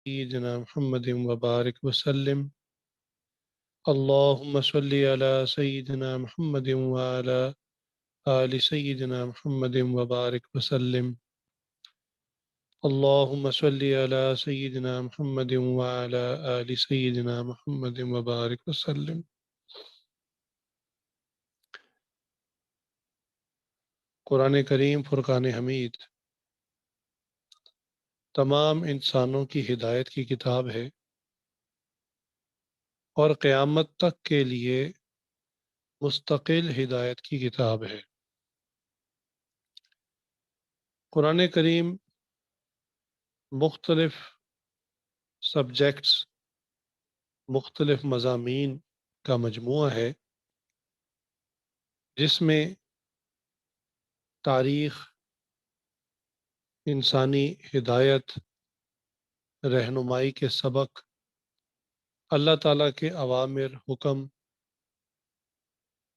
سيدنا محمد وبارك وسلم اللهم صل على سيدنا محمد وعلى آل سيدنا محمد وبارك وسلم اللهم صل على سيدنا محمد وعلى آل سيدنا محمد وبارك وسلم۔ قرآن کریم فرقان حمید تمام انسانوں کی ہدایت کی کتاب ہے اور قیامت تک کے لیے مستقل ہدایت کی کتاب ہے۔ قرآن کریم مختلف سبجیکٹس، مختلف مضامین کا مجموعہ ہے جس میں تاریخ، انسانی ہدایت، رہنمائی کے سبق، اللہ تعالیٰ کے اوامر، حکم،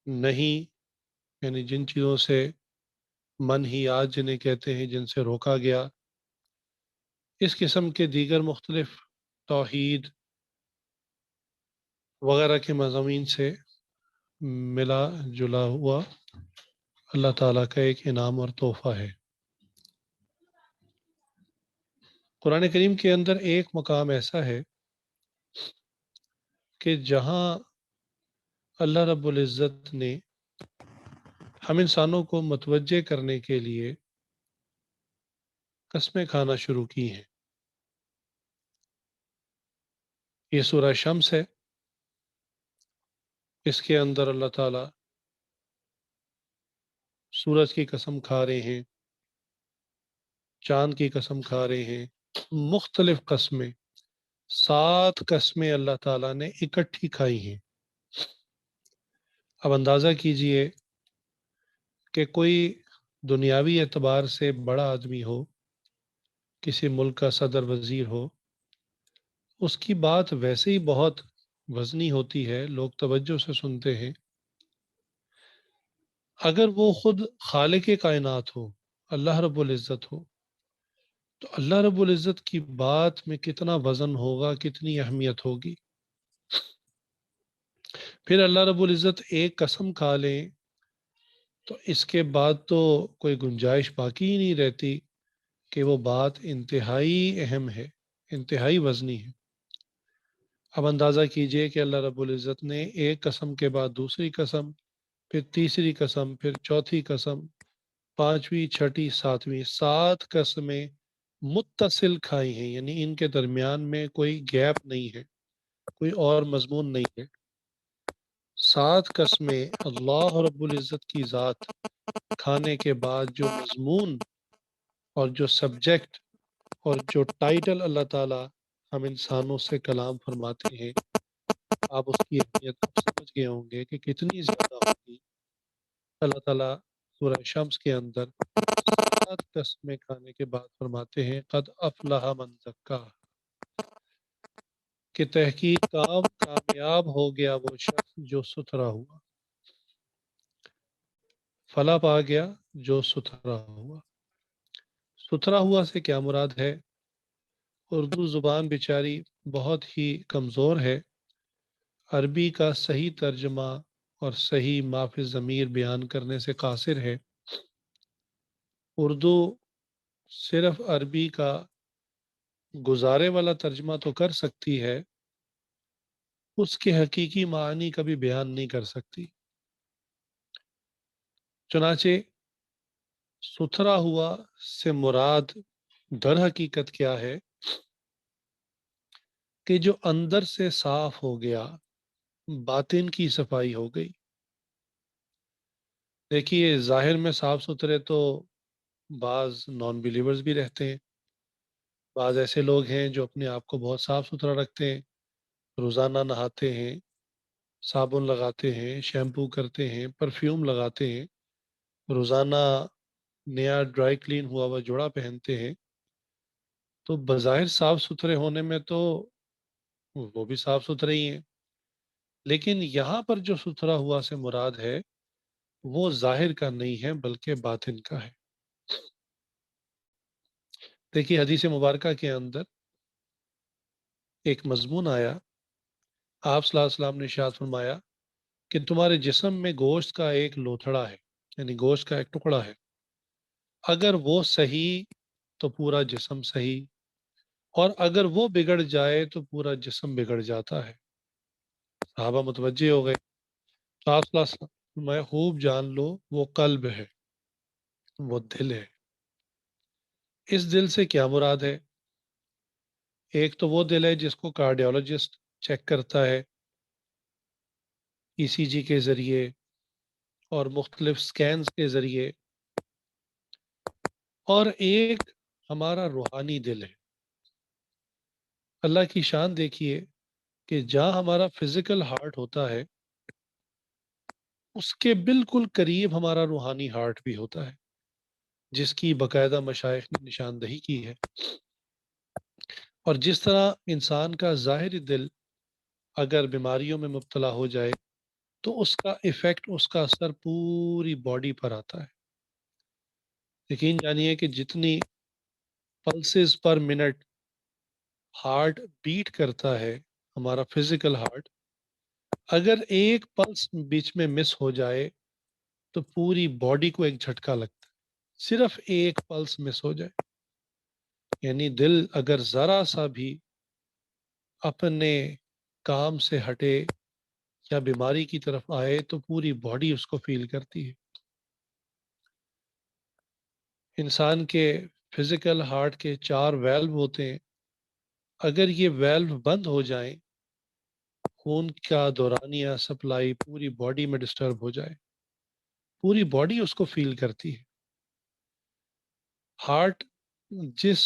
نہیں یعنی جن چیزوں سے منہیات جنہیں کہتے ہیں، جن سے روکا گیا، اس قسم کے دیگر مختلف توحید وغیرہ کے مضامین سے ملا جلا ہوا اللہ تعالیٰ کا ایک انعام اور تحفہ ہے۔ قرآن کریم کے اندر ایک مقام ایسا ہے کہ جہاں اللہ رب العزت نے ہم انسانوں کو متوجہ کرنے کے لیے قسمیں کھانا شروع کی ہیں۔ یہ سورہ شمس ہے، اس کے اندر اللہ تعالیٰ سورج کی قسم کھا رہے ہیں، چاند کی قسم کھا رہے ہیں، مختلف قسمیں، 7 قسمیں اللہ تعالیٰ نے اکٹھی کھائی ہیں۔ اب اندازہ کیجئے کہ کوئی دنیاوی اعتبار سے بڑا آدمی ہو، کسی ملک کا صدر وزیر ہو، اس کی بات ویسے ہی بہت وزنی ہوتی ہے، لوگ توجہ سے سنتے ہیں۔ اگر وہ خود خالق کائنات ہو، اللہ رب العزت ہو، تو اللہ رب العزت کی بات میں کتنا وزن ہوگا، کتنی اہمیت ہوگی۔ پھر اللہ رب العزت ایک قسم کھا لیں تو اس کے بعد تو کوئی گنجائش باقی ہی نہیں رہتی کہ وہ بات انتہائی اہم ہے، انتہائی وزنی ہے۔ اب اندازہ کیجئے کہ اللہ رب العزت نے ایک قسم کے بعد دوسری قسم، پھر تیسری قسم، پھر چوتھی قسم، پانچویں، چھٹی، ساتویں، 7 قسمیں متصل کھائی ہیں، یعنی ان کے درمیان میں کوئی گیپ نہیں ہے، کوئی اور مضمون نہیں ہے۔ 7 قسمیں اللہ رب العزت کی ذات کھانے کے بعد جو مضمون اور جو سبجیکٹ اور جو ٹائٹل اللہ تعالیٰ ہم انسانوں سے کلام فرماتے ہیں، آپ اس کی اہمیت سمجھ گئے ہوں گے کہ کتنی زیادہ ہوگی۔ اللہ تعالیٰ سورہ شمس کے اندر 7 قسمیں کھانے کے بعد فرماتے ہیں قد افلح من زکا، کہ تحقیق کامیاب ہو گیا وہ شخص جو ستھرا ہوا، فلاح پا گیا جو ستھرا ہوا۔ ستھرا ہوا سے کیا مراد ہے؟ اردو زبان بیچاری بہت ہی کمزور ہے، عربی کا صحیح ترجمہ اور صحیح مافِ ضمیر بیان کرنے سے قاصر ہے۔ اردو صرف عربی کا گزارے والا ترجمہ تو کر سکتی ہے، اس کے حقیقی معنی کبھی بیان نہیں کر سکتی۔ چنانچہ ستھرا ہوا سے مراد در حقیقت کیا ہے کہ جو اندر سے صاف ہو گیا، باطن کی صفائی ہو گئی۔ دیکھیے ظاہر میں صاف ستھرے تو بعض نان بلیورز بھی رہتے ہیں، بعض ایسے لوگ ہیں جو اپنے آپ کو بہت صاف ستھرا رکھتے ہیں، روزانہ نہاتے ہیں، صابن لگاتے ہیں، شیمپو کرتے ہیں، پرفیوم لگاتے ہیں، روزانہ نیا ڈرائی کلین ہوا ہوا جوڑا پہنتے ہیں، تو بظاہر صاف ستھرے ہونے میں تو وہ بھی صاف ستھرے ہی ہیں۔ لیکن یہاں پر جو ستھرا ہوا سے مراد ہے وہ ظاہر کا نہیں ہے بلکہ باطن کا ہے۔ دیکھیے حدیث مبارکہ کے اندر ایک مضمون آیا، آپ صلی اللہ علیہ وسلم نے ارشاد فرمایا کہ تمہارے جسم میں گوشت کا ایک لوتھڑا ہے، یعنی گوشت کا ایک ٹکڑا ہے، اگر وہ صحیح تو پورا جسم صحیح، اور اگر وہ بگڑ جائے تو پورا جسم بگڑ جاتا ہے۔ صحابہ متوجہ ہو گئے، تو آپ صلی اللہ علیہ وسلم میں خوب جان لو وہ قلب ہے، وہ دل ہے۔ اس دل سے کیا مراد ہے؟ ایک تو وہ دل ہے جس کو کارڈیولوجسٹ چیک کرتا ہے ای سی جی کے ذریعے اور مختلف سکینز کے ذریعے، اور ایک ہمارا روحانی دل ہے۔ اللہ کی شان دیکھیے کہ جہاں ہمارا فزیکل ہارٹ ہوتا ہے اس کے بالکل قریب ہمارا روحانی ہارٹ بھی ہوتا ہے، جس کی باقاعدہ مشائخ نے نشاندہی کی ہے۔ اور جس طرح انسان کا ظاہری دل اگر بیماریوں میں مبتلا ہو جائے تو اس کا ایفیکٹ، اس کا اثر پوری باڈی پر آتا ہے۔ یقین جانیے کہ جتنی pulses per minute heartbeat کرتا ہے ہمارا فزیکل ہارٹ، اگر ایک پلس بیچ میں مس ہو جائے تو پوری باڈی کو ایک جھٹکا لگتا ہے، صرف ایک پلس مس ہو جائے۔ یعنی دل اگر ذرا سا بھی اپنے کام سے ہٹے یا بیماری کی طرف آئے تو پوری باڈی اس کو فیل کرتی ہے۔ انسان کے فزیکل ہارٹ کے 4 ویلو ہوتے ہیں، اگر یہ ویلو بند ہو جائیں، خون کا دورانیہ سپلائی پوری باڈی میں ڈسٹرب ہو جائے، پوری باڈی اس کو فیل کرتی ہے۔ ہارٹ جس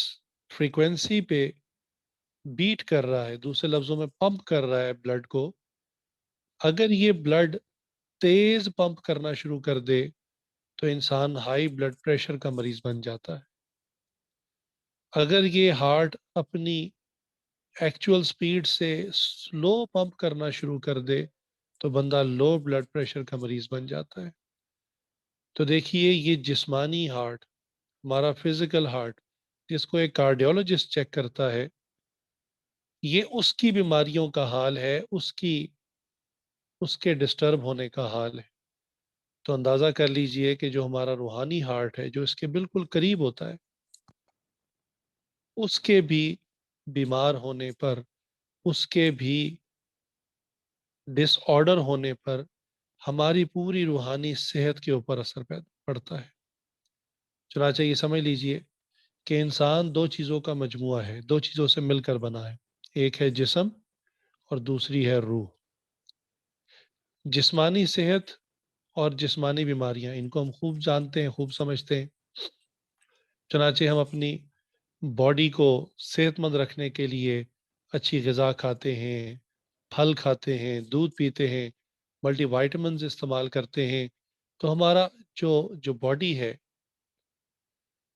فریکوینسی پہ بیٹ کر رہا ہے، دوسرے لفظوں میں پمپ کر رہا ہے بلڈ کو، اگر یہ بلڈ تیز پمپ کرنا شروع کر دے تو انسان ہائی بلڈ پریشر کا مریض بن جاتا ہے۔ اگر یہ ہارٹ اپنی ایکچول سپیڈ سے سلو پمپ کرنا شروع کر دے تو بندہ لو بلڈ پریشر کا مریض بن جاتا ہے۔ تو دیکھیے یہ جسمانی ہارٹ، ہمارا فزیکل ہارٹ جس کو ایک کارڈیولوجسٹ چیک کرتا ہے، یہ اس کی بیماریوں کا حال ہے، اس کے ڈسٹرب ہونے کا حال ہے۔ تو اندازہ کر لیجئے کہ جو ہمارا روحانی ہارٹ ہے، جو اس کے بالکل قریب ہوتا ہے، اس کے بھی بیمار ہونے پر، اس کے بھی ڈس آرڈر ہونے پر ہماری پوری روحانی صحت کے اوپر اثر پڑتا ہے۔ چنانچہ یہ سمجھ لیجئے کہ انسان 2 چیزوں کا مجموعہ ہے، 2 چیزوں سے مل کر بنا ہے، ایک ہے جسم اور دوسری ہے روح۔ جسمانی صحت اور جسمانی بیماریاں، ان کو ہم خوب جانتے ہیں، خوب سمجھتے ہیں۔ چنانچہ ہم اپنی باڈی کو صحت مند رکھنے کے لیے اچھی غذا کھاتے ہیں، پھل کھاتے ہیں، دودھ پیتے ہیں، ملٹی وائٹامنز استعمال کرتے ہیں، تو ہمارا جو باڈی ہے،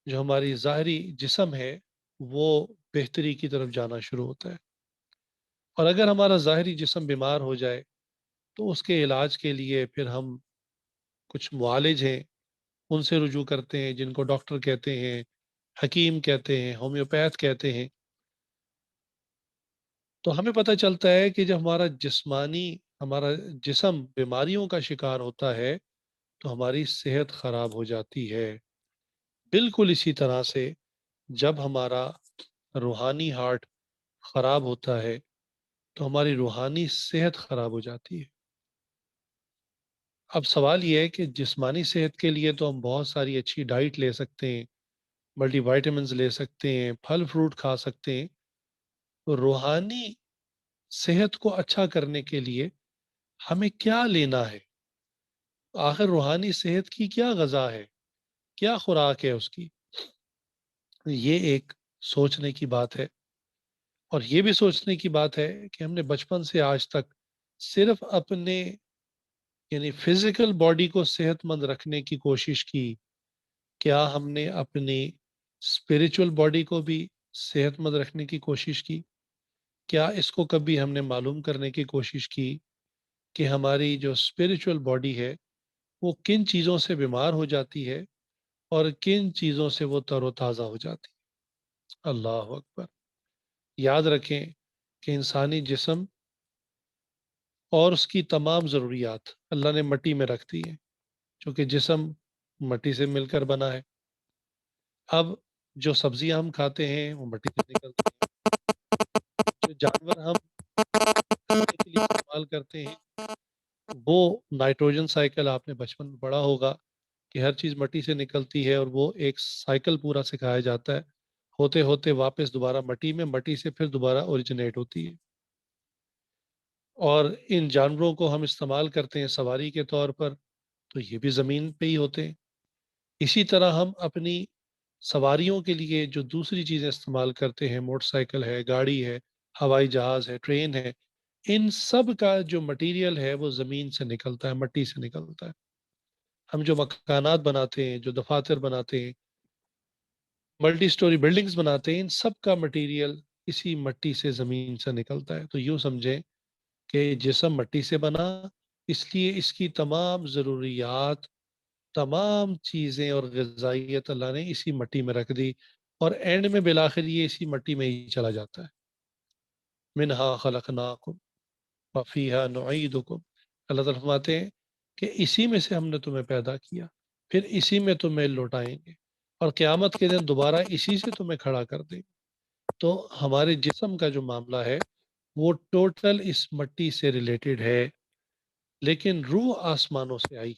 جو ہماری ظاہری جسم ہے، وہ بہتری کی طرف جانا شروع ہوتا ہے۔ اور اگر ہمارا ظاہری جسم بیمار ہو جائے تو اس کے علاج کے لیے پھر ہم کچھ معالج ہیں ان سے رجوع کرتے ہیں، جن کو ڈاکٹر کہتے ہیں، حکیم کہتے ہیں، ہومیوپیتھ کہتے ہیں۔ تو ہمیں پتہ چلتا ہے کہ جب ہمارا جسم بیماریوں کا شکار ہوتا ہے تو ہماری صحت خراب ہو جاتی ہے۔ بالکل اسی طرح سے جب ہمارا روحانی ہارٹ خراب ہوتا ہے تو ہماری روحانی صحت خراب ہو جاتی ہے۔ اب سوال یہ ہے کہ جسمانی صحت کے لیے تو ہم بہت ساری اچھی ڈائٹ لے سکتے ہیں، ملٹی وائٹامنز لے سکتے ہیں، پھل فروٹ کھا سکتے ہیں، تو روحانی صحت کو اچھا کرنے کے لیے ہمیں کیا لینا ہے؟ آخر روحانی صحت کی کیا غذا ہے؟ کیا خوراک ہے اس کی؟ یہ ایک سوچنے کی بات ہے، اور یہ بھی سوچنے کی بات ہے کہ ہم نے بچپن سے آج تک صرف اپنے یعنی فزیکل باڈی کو صحت مند رکھنے کی کوشش کی، کیا ہم نے اپنی اسپریچول باڈی کو بھی صحت مند رکھنے کی کوشش کی؟ کیا اس کو کبھی ہم نے معلوم کرنے کی کوشش کی کہ ہماری جو اسپریچول باڈی ہے وہ کن چیزوں سے بیمار ہو جاتی ہے اور کن چیزوں سے وہ تر و تازہ ہو جاتی ہے؟ اللہ اکبر! یاد رکھیں کہ انسانی جسم اور اس کی تمام ضروریات اللہ نے مٹی میں رکھ دی ہیں، چونکہ جسم مٹی سے مل کر بنا ہے۔ اب جو سبزیاں ہم کھاتے ہیں وہ مٹی سے نکلتی ہیں، جو جانور ہم کھانے کے لیے استعمال کرتے ہیں وہ نائٹروجن سائیکل آپ نے بچپن میں پڑھا ہوگا کہ ہر چیز مٹی سے نکلتی ہے، اور وہ ایک سائیکل پورا سکھایا جاتا ہے، ہوتے ہوتے واپس دوبارہ مٹی میں، مٹی سے پھر دوبارہ اوریجنیٹ ہوتی ہے۔ اور ان جانوروں کو ہم استعمال کرتے ہیں سواری کے طور پر، تو یہ بھی زمین پہ ہی ہوتے ہیں۔ اسی طرح ہم اپنی سواریوں کے لیے جو دوسری چیزیں استعمال کرتے ہیں، موٹر سائیکل ہے، گاڑی ہے، ہوائی جہاز ہے، ٹرین ہے، ان سب کا جو مٹیریل ہے وہ زمین سے نکلتا ہے، مٹی سے نکلتا ہے۔ ہم جو مکانات بناتے ہیں، جو دفاتر بناتے ہیں، ملٹی سٹوری بلڈنگز بناتے ہیں، ان سب کا مٹیریل اسی مٹی سے، زمین سے نکلتا ہے۔ تو یوں سمجھیں کہ جسم مٹی سے بنا، اس لیے اس کی تمام ضروریات، تمام چیزیں اور غذائیت اللہ نے اسی مٹی میں رکھ دی، اور اینڈ میں بالآخر یہ اسی مٹی میں ہی چلا جاتا ہے۔ منہا خلقناکم وفیہا نعیدکم، اللہ تعالیٰ فرماتے ہیں کہ اسی میں سے ہم نے تمہیں پیدا کیا، پھر اسی میں تمہیں لوٹائیں گے، اور قیامت کے دن دوبارہ اسی سے تمہیں کھڑا کر دیں گے۔ تو ہمارے جسم کا جو معاملہ ہے وہ ٹوٹل اس مٹی سے ریلیٹڈ ہے، لیکن روح آسمانوں سے آئی۔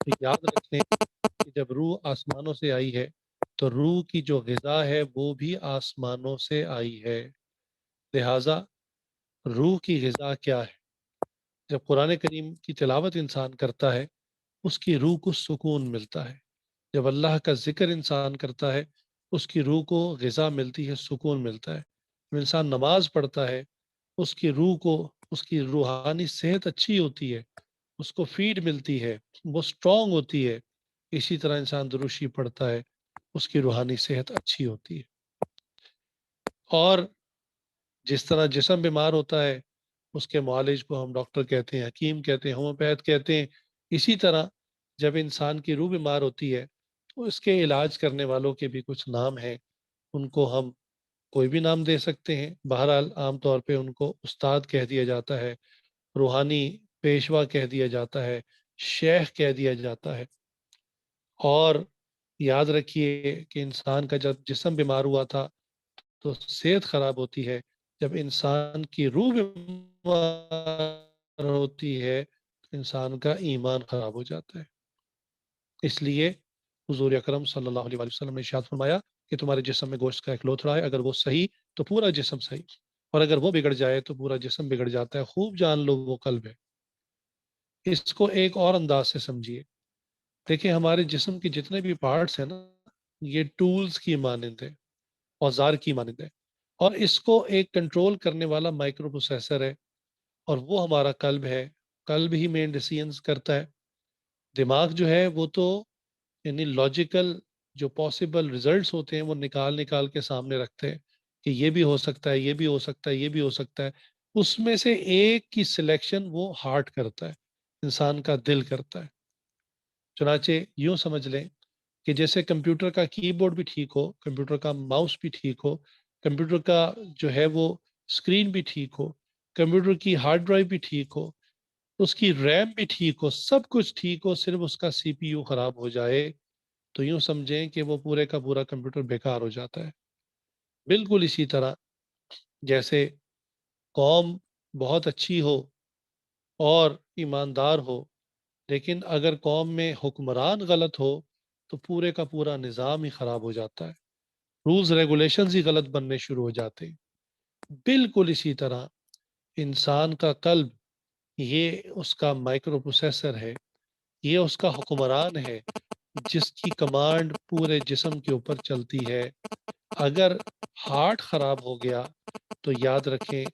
تو یاد رکھیں کہ جب روح آسمانوں سے آئی ہے تو روح کی جو غذا ہے وہ بھی آسمانوں سے آئی ہے۔ لہٰذا روح کی غذا کیا ہے؟ جب قرآن کریم کی تلاوت انسان کرتا ہے اس کی روح کو سکون ملتا ہے، جب اللہ کا ذکر انسان کرتا ہے اس کی روح کو غذا ملتی ہے، سکون ملتا ہے۔ جب انسان نماز پڑھتا ہے اس کی روح کو، اس کی روحانی صحت اچھی ہوتی ہے، اس کو فیڈ ملتی ہے، وہ اسٹرانگ ہوتی ہے۔ اسی طرح انسان دروشی پڑھتا ہے، اس کی روحانی صحت اچھی ہوتی ہے۔ اور جس طرح جسم بیمار ہوتا ہے اس کے معالج کو ہم ڈاکٹر کہتے ہیں، حکیم کہتے ہیں، ہومیوپیتھ کہتے ہیں، اسی طرح جب انسان کی روح بیمار ہوتی ہے تو اس کے علاج کرنے والوں کے بھی کچھ نام ہیں، ان کو ہم کوئی بھی نام دے سکتے ہیں۔ بہرحال عام طور پہ ان کو استاد کہہ دیا جاتا ہے، روحانی پیشوا کہہ دیا جاتا ہے، شیخ کہہ دیا جاتا ہے۔ اور یاد رکھیے کہ انسان کا جب جسم بیمار ہوا تھا تو صحت خراب ہوتی ہے، جب انسان کی روح بیمار ہوتی ہے تو انسان کا ایمان خراب ہو جاتا ہے۔ اس لیے حضور اکرم صلی اللہ علیہ وسلم نے ارشاد فرمایا کہ تمہارے جسم میں گوشت کا ایک لوتھڑا ہے، اگر وہ صحیح تو پورا جسم صحیح، اور اگر وہ بگڑ جائے تو پورا جسم بگڑ جاتا ہے۔ خوب جان لو وہ قلب ہے۔ اس کو ایک اور انداز سے سمجھیے، دیکھیں ہمارے جسم کے جتنے بھی پارٹس ہیں نا، یہ ٹولز کی مانند ہے، اوزار کی مانند ہے، اور اس کو ایک کنٹرول کرنے والا مائکرو پروسیسر ہے، اور وہ ہمارا قلب ہے۔ قلب ہی مین ڈیسیژنز کرتا ہے۔ دماغ جو ہے وہ تو یعنی لاجیکل جو پاسبل ریزلٹس ہوتے ہیں وہ نکال نکال کے سامنے رکھتے ہیں کہ یہ بھی ہو سکتا ہے، یہ بھی ہو سکتا ہے، یہ بھی ہو سکتا ہے۔ اس میں سے ایک کی سلیکشن وہ ہارٹ کرتا ہے، انسان کا دل کرتا ہے۔ چنانچہ یوں سمجھ لیں کہ جیسے کمپیوٹر کا کی بورڈ بھی ٹھیک ہو، کمپیوٹر کا ماؤس بھی ٹھیک ہو، کمپیوٹر کا جو ہے وہ اسکرین بھی ٹھیک ہو، کمپیوٹر کی ہارڈ ڈرائیو بھی ٹھیک ہو، اس کی ریم بھی ٹھیک ہو، سب کچھ ٹھیک ہو، صرف اس کا سی پی یو خراب ہو جائے تو یوں سمجھیں کہ وہ پورے کا پورا کمپیوٹر بیکار ہو جاتا ہے۔ بالکل اسی طرح جیسے قوم بہت اچھی ہو اور ایماندار ہو، لیکن اگر قوم میں حکمران غلط ہو تو پورے کا پورا نظام ہی خراب ہو جاتا ہے، رولز ریگولیشنز ہی غلط بننے شروع ہو جاتے ہیں۔ بالکل اسی طرح انسان کا قلب، یہ اس کا مائکرو پروسیسر ہے، یہ اس کا حکمران ہے جس کی کمانڈ پورے جسم کے اوپر چلتی ہے۔ اگر ہارٹ خراب ہو گیا تو یاد رکھیں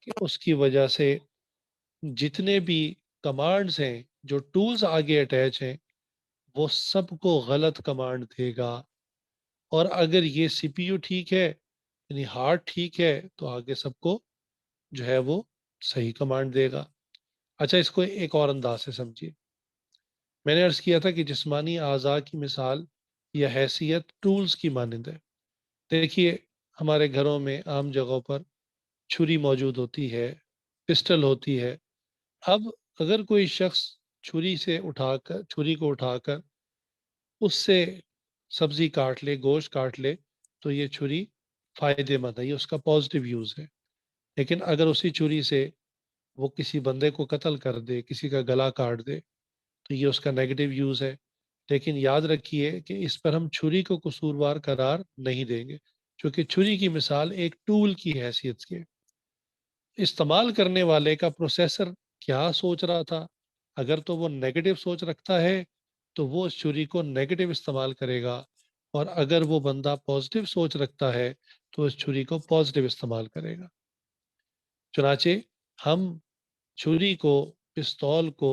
کہ اس کی وجہ سے جتنے بھی کمانڈز ہیں، جو ٹولز آگے اٹیچ ہیں، وہ سب کو غلط کمانڈ دے گا۔ اور اگر یہ سی پی یو ٹھیک ہے یعنی ہارٹ ٹھیک ہے تو آگے سب کو جو ہے وہ صحیح کمانڈ دے گا۔ اچھا، اس کو ایک اور انداز سے سمجھیے۔ میں نے عرض کیا تھا کہ جسمانی اعضاء کی مثال یا حیثیت ٹولز کی مانند ہے۔ دیکھیے ہمارے گھروں میں عام جگہوں پر چھری موجود ہوتی ہے، پسٹل ہوتی ہے۔ اب اگر کوئی شخص چھری کو اٹھا کر اس سے سبزی کاٹ لے، گوشت کاٹ لے، تو یہ چھری فائدے مند ہے، یہ اس کا پازیٹیو یوز ہے۔ لیکن اگر اسی چھری سے وہ کسی بندے کو قتل کر دے، کسی کا گلا کاٹ دے، تو یہ اس کا نیگیٹو یوز ہے۔ لیکن یاد رکھیے کہ اس پر ہم چھری کو قصوروار قرار نہیں دیں گے، کیونکہ چھری کی مثال ایک ٹول کی حیثیت کے، استعمال کرنے والے کا پروسیسر کیا سوچ رہا تھا۔ اگر تو وہ نیگیٹو سوچ رکھتا ہے تو وہ اس چھری کو نیگیٹو استعمال کرے گا، اور اگر وہ بندہ پازیٹیو سوچ رکھتا ہے تو اس چھری کو پازیٹیو استعمال کرے گا۔ چنانچہ ہم چھری کو، پستول کو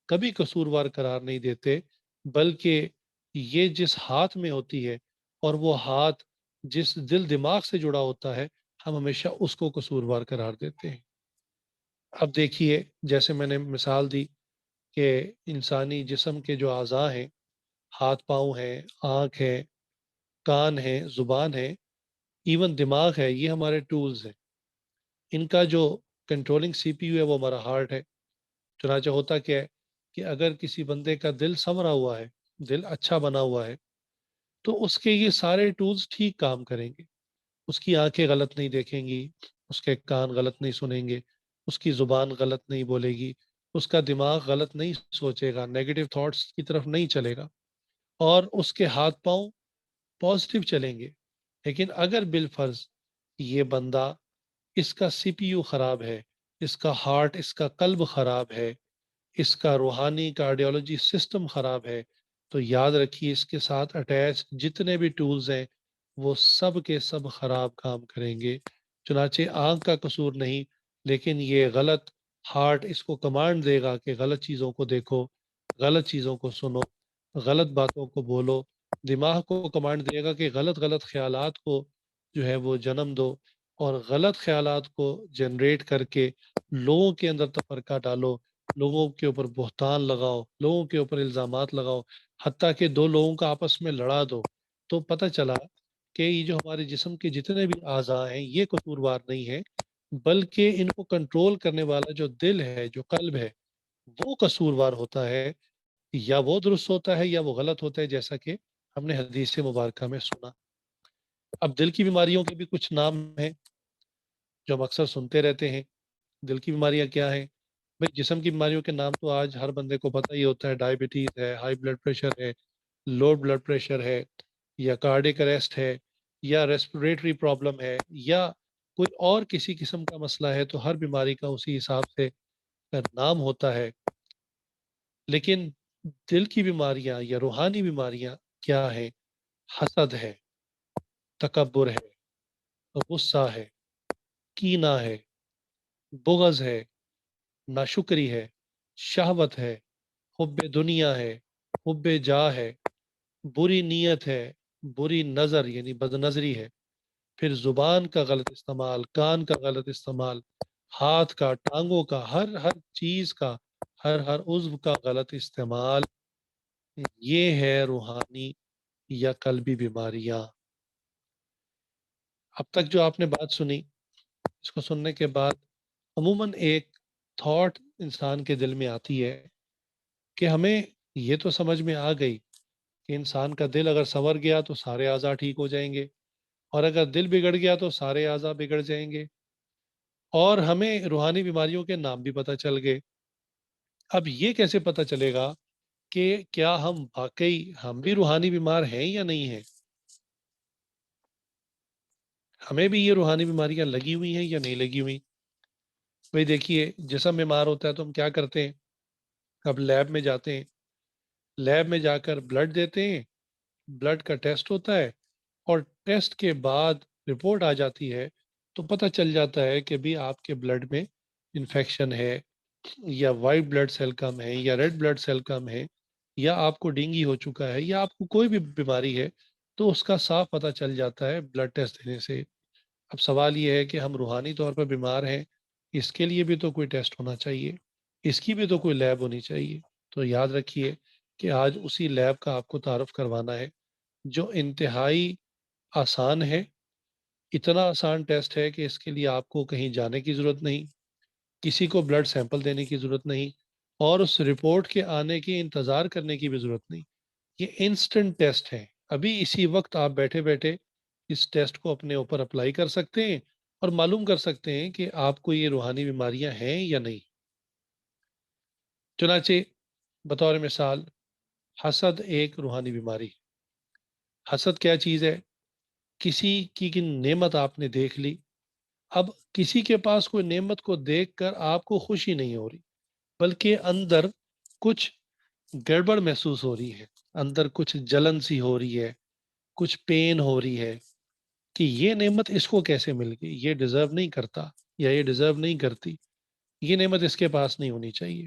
کبھی قصوروار قرار نہیں دیتے، بلکہ یہ جس ہاتھ میں ہوتی ہے اور وہ ہاتھ جس دل دماغ سے جڑا ہوتا ہے، ہم ہمیشہ اس کو قصوروار قرار دیتے ہیں۔ اب دیکھیے، جیسے میں نے مثال دی کہ انسانی جسم کے جو اعضاء ہیں، ہاتھ پاؤں ہیں، آنکھ ہے، کان ہے، زبان ہے، ایون دماغ ہے، یہ ہمارے ٹولز ہیں۔ ان کا جو کنٹرولنگ سی پی یو ہے وہ ہمارا ہارٹ ہے۔ چنانچہ ہوتا کیا ہے کہ اگر کسی بندے کا دل سنورا ہوا ہے، دل اچھا بنا ہوا ہے، تو اس کے یہ سارے ٹولز ٹھیک کام کریں گے۔ اس کی آنکھیں غلط نہیں دیکھیں گی، اس کے کان غلط نہیں سنیں گے، اس کی زبان غلط نہیں بولے گی، اس کا دماغ غلط نہیں سوچے گا، نیگیٹو تھاٹس کی طرف نہیں چلے گا، اور اس کے ہاتھ پاؤں پازیٹیو چلیں گے۔ لیکن اگر بالفرض یہ بندہ، اس کا سی پی یو خراب ہے، اس کا ہارٹ، اس کا قلب خراب ہے، اس کا روحانی کارڈیولوجی سسٹم خراب ہے، تو یاد رکھیے اس کے ساتھ اٹیچ جتنے بھی ٹولز ہیں وہ سب کے سب خراب کام کریں گے۔ چنانچہ آنکھ کا قصور نہیں، لیکن یہ غلط ہارٹ اس کو کمانڈ دے گا کہ غلط چیزوں کو دیکھو، غلط چیزوں کو سنو، غلط باتوں کو بولو۔ دماغ کو کمانڈ دے گا کہ غلط غلط خیالات کو جو ہے وہ جنم دو، اور غلط خیالات کو جنریٹ کر کے لوگوں کے اندر تفرقہ ڈالو، لوگوں کے اوپر بہتان لگاؤ، لوگوں کے اوپر الزامات لگاؤ، حتیٰ کہ دو لوگوں کا آپس میں لڑا دو۔ تو پتہ چلا کہ یہ جو ہمارے جسم کے جتنے بھی اعضاء ہیں یہ قصوروار نہیں ہیں، بلکہ ان کو کنٹرول کرنے والا جو دل ہے، جو قلب ہے، وہ قصوروار ہوتا ہے، یا وہ درست ہوتا ہے یا وہ غلط ہوتا ہے، جیسا کہ ہم نے حدیث مبارکہ میں سنا۔ اب دل کی بیماریوں کے بھی کچھ نام ہیں جو ہم اکثر سنتے رہتے ہیں۔ دل کی بیماریاں کیا ہیں؟ بھئی جسم کی بیماریوں کے نام تو آج ہر بندے کو پتہ ہی ہوتا ہے، ڈائبٹیز ہے، ہائی بلڈ پریشر ہے، لو بلڈ پریشر ہے، یا کارڈک اریسٹ ہے، یا ریسپریٹری پرابلم ہے، یا کوئی اور کسی قسم کا مسئلہ ہے، تو ہر بیماری کا اسی حساب سے نام ہوتا ہے۔ لیکن دل کی بیماریاں یا روحانی بیماریاں کیا ہیں؟ حسد ہے، تکبر ہے، غصہ ہے، کینہ ہے، بغض ہے، ناشکری ہے، شہوت ہے، حب دنیا ہے، حب جاہ ہے، بری نیت ہے، بری نظر یعنی بد نظری ہے، پھر زبان کا غلط استعمال، کان کا غلط استعمال، ہاتھ کا، ٹانگوں کا، ہر چیز کا، ہر عضو کا غلط استعمال، یہ ہے روحانی یا قلبی بیماریاں۔ اب تک جو آپ نے بات سنی، اس کو سننے کے بعد عموماً ایک تھاٹ انسان کے دل میں آتی ہے کہ ہمیں یہ تو سمجھ میں آ گئی کہ انسان کا دل اگر سنور گیا تو سارے اعضاء ٹھیک ہو جائیں گے، اور اگر دل بگڑ گیا تو سارے اعضاء بگڑ جائیں گے، اور ہمیں روحانی بیماریوں کے نام بھی پتہ چل گئے۔ اب یہ کیسے پتہ چلے گا کہ کیا ہم بھی روحانی بیمار ہیں یا نہیں ہیں؟ ہمیں بھی یہ روحانی بیماریاں لگی ہوئی ہیں یا نہیں لگی ہوئی؟ بھئی دیکھیے، جسم بیمار ہوتا ہے تو ہم کیا کرتے ہیں؟ اب لیب میں جاتے ہیں، لیب میں جا کر بلڈ دیتے ہیں، بلڈ کا ٹیسٹ ہوتا ہے، اور ٹیسٹ کے بعد رپورٹ آ جاتی ہے، تو پتہ چل جاتا ہے کہ بھی آپ کے بلڈ میں انفیکشن ہے، یا وائٹ بلڈ سیل کم ہے، یا ریڈ بلڈ سیل کم ہے، یا آپ کو ڈینگی ہو چکا ہے، یا آپ کو کوئی بھی بیماری ہے، تو اس کا صاف پتہ چل جاتا ہے بلڈ ٹیسٹ دینے سے۔ اب سوال یہ ہے کہ ہم روحانی طور پر بیمار ہیں، اس کے لیے بھی تو کوئی ٹیسٹ ہونا چاہیے، اس کی بھی تو کوئی لیب ہونی چاہیے۔ تو یاد رکھیے کہ آج اسی لیب کا آپ کو تعارف کروانا ہے، جو انتہائی آسان ہے، اتنا آسان ٹیسٹ ہے کہ اس کے لیے آپ کو کہیں جانے کی ضرورت نہیں، کسی کو بلڈ سیمپل دینے کی ضرورت نہیں، اور اس رپورٹ کے آنے کی انتظار کرنے کی بھی ضرورت نہیں۔ یہ انسٹنٹ ٹیسٹ ہے، ابھی اسی وقت آپ بیٹھے بیٹھے اس ٹیسٹ کو اپنے اوپر اپلائی کر سکتے ہیں اور معلوم کر سکتے ہیں کہ آپ کو یہ روحانی بیماریاں ہیں یا نہیں۔ چنانچہ بطور مثال، حسد ایک روحانی بیماری۔ حسد کیا چیز ہے؟ کسی کی نعمت آپ نے دیکھ لی، اب کسی کے پاس کوئی نعمت کو دیکھ کر آپ کو خوشی نہیں ہو رہی، بلکہ اندر کچھ گڑبڑ محسوس ہو رہی ہے، اندر کچھ جلن سی ہو رہی ہے، کچھ پین ہو رہی ہے کہ یہ نعمت اس کو کیسے مل گئی، یہ ڈیزرو نہیں کرتا یا یہ ڈیزرو نہیں کرتی، یہ نعمت اس کے پاس نہیں ہونی چاہیے۔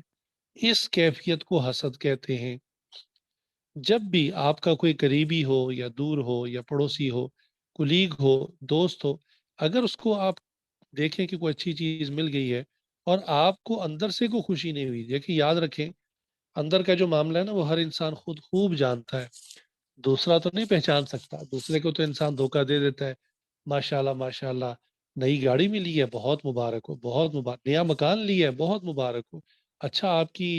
اس کیفیت کو حسد کہتے ہیں۔ جب بھی آپ کا کوئی قریبی ہو یا دور ہو یا پڑوسی ہو، کلیگ ہو، دوست ہو، اگر اس کو آپ دیکھیں کہ کوئی اچھی چیز مل گئی ہے اور آپ کو اندر سے کوئی خوشی نہیں ہوئی، دیکھیں یاد رکھیں، اندر کا جو معاملہ ہے نا وہ ہر انسان خود خوب جانتا ہے، دوسرا تو نہیں پہچان سکتا، دوسرے کو تو انسان دھوکہ دے دیتا ہے۔ ماشاءاللہ ماشاءاللہ، نئی گاڑی ملی ہے، بہت مبارک ہو، بہت مبارک، نیا مکان لیا ہے، بہت مبارک ہو، اچھا آپ کی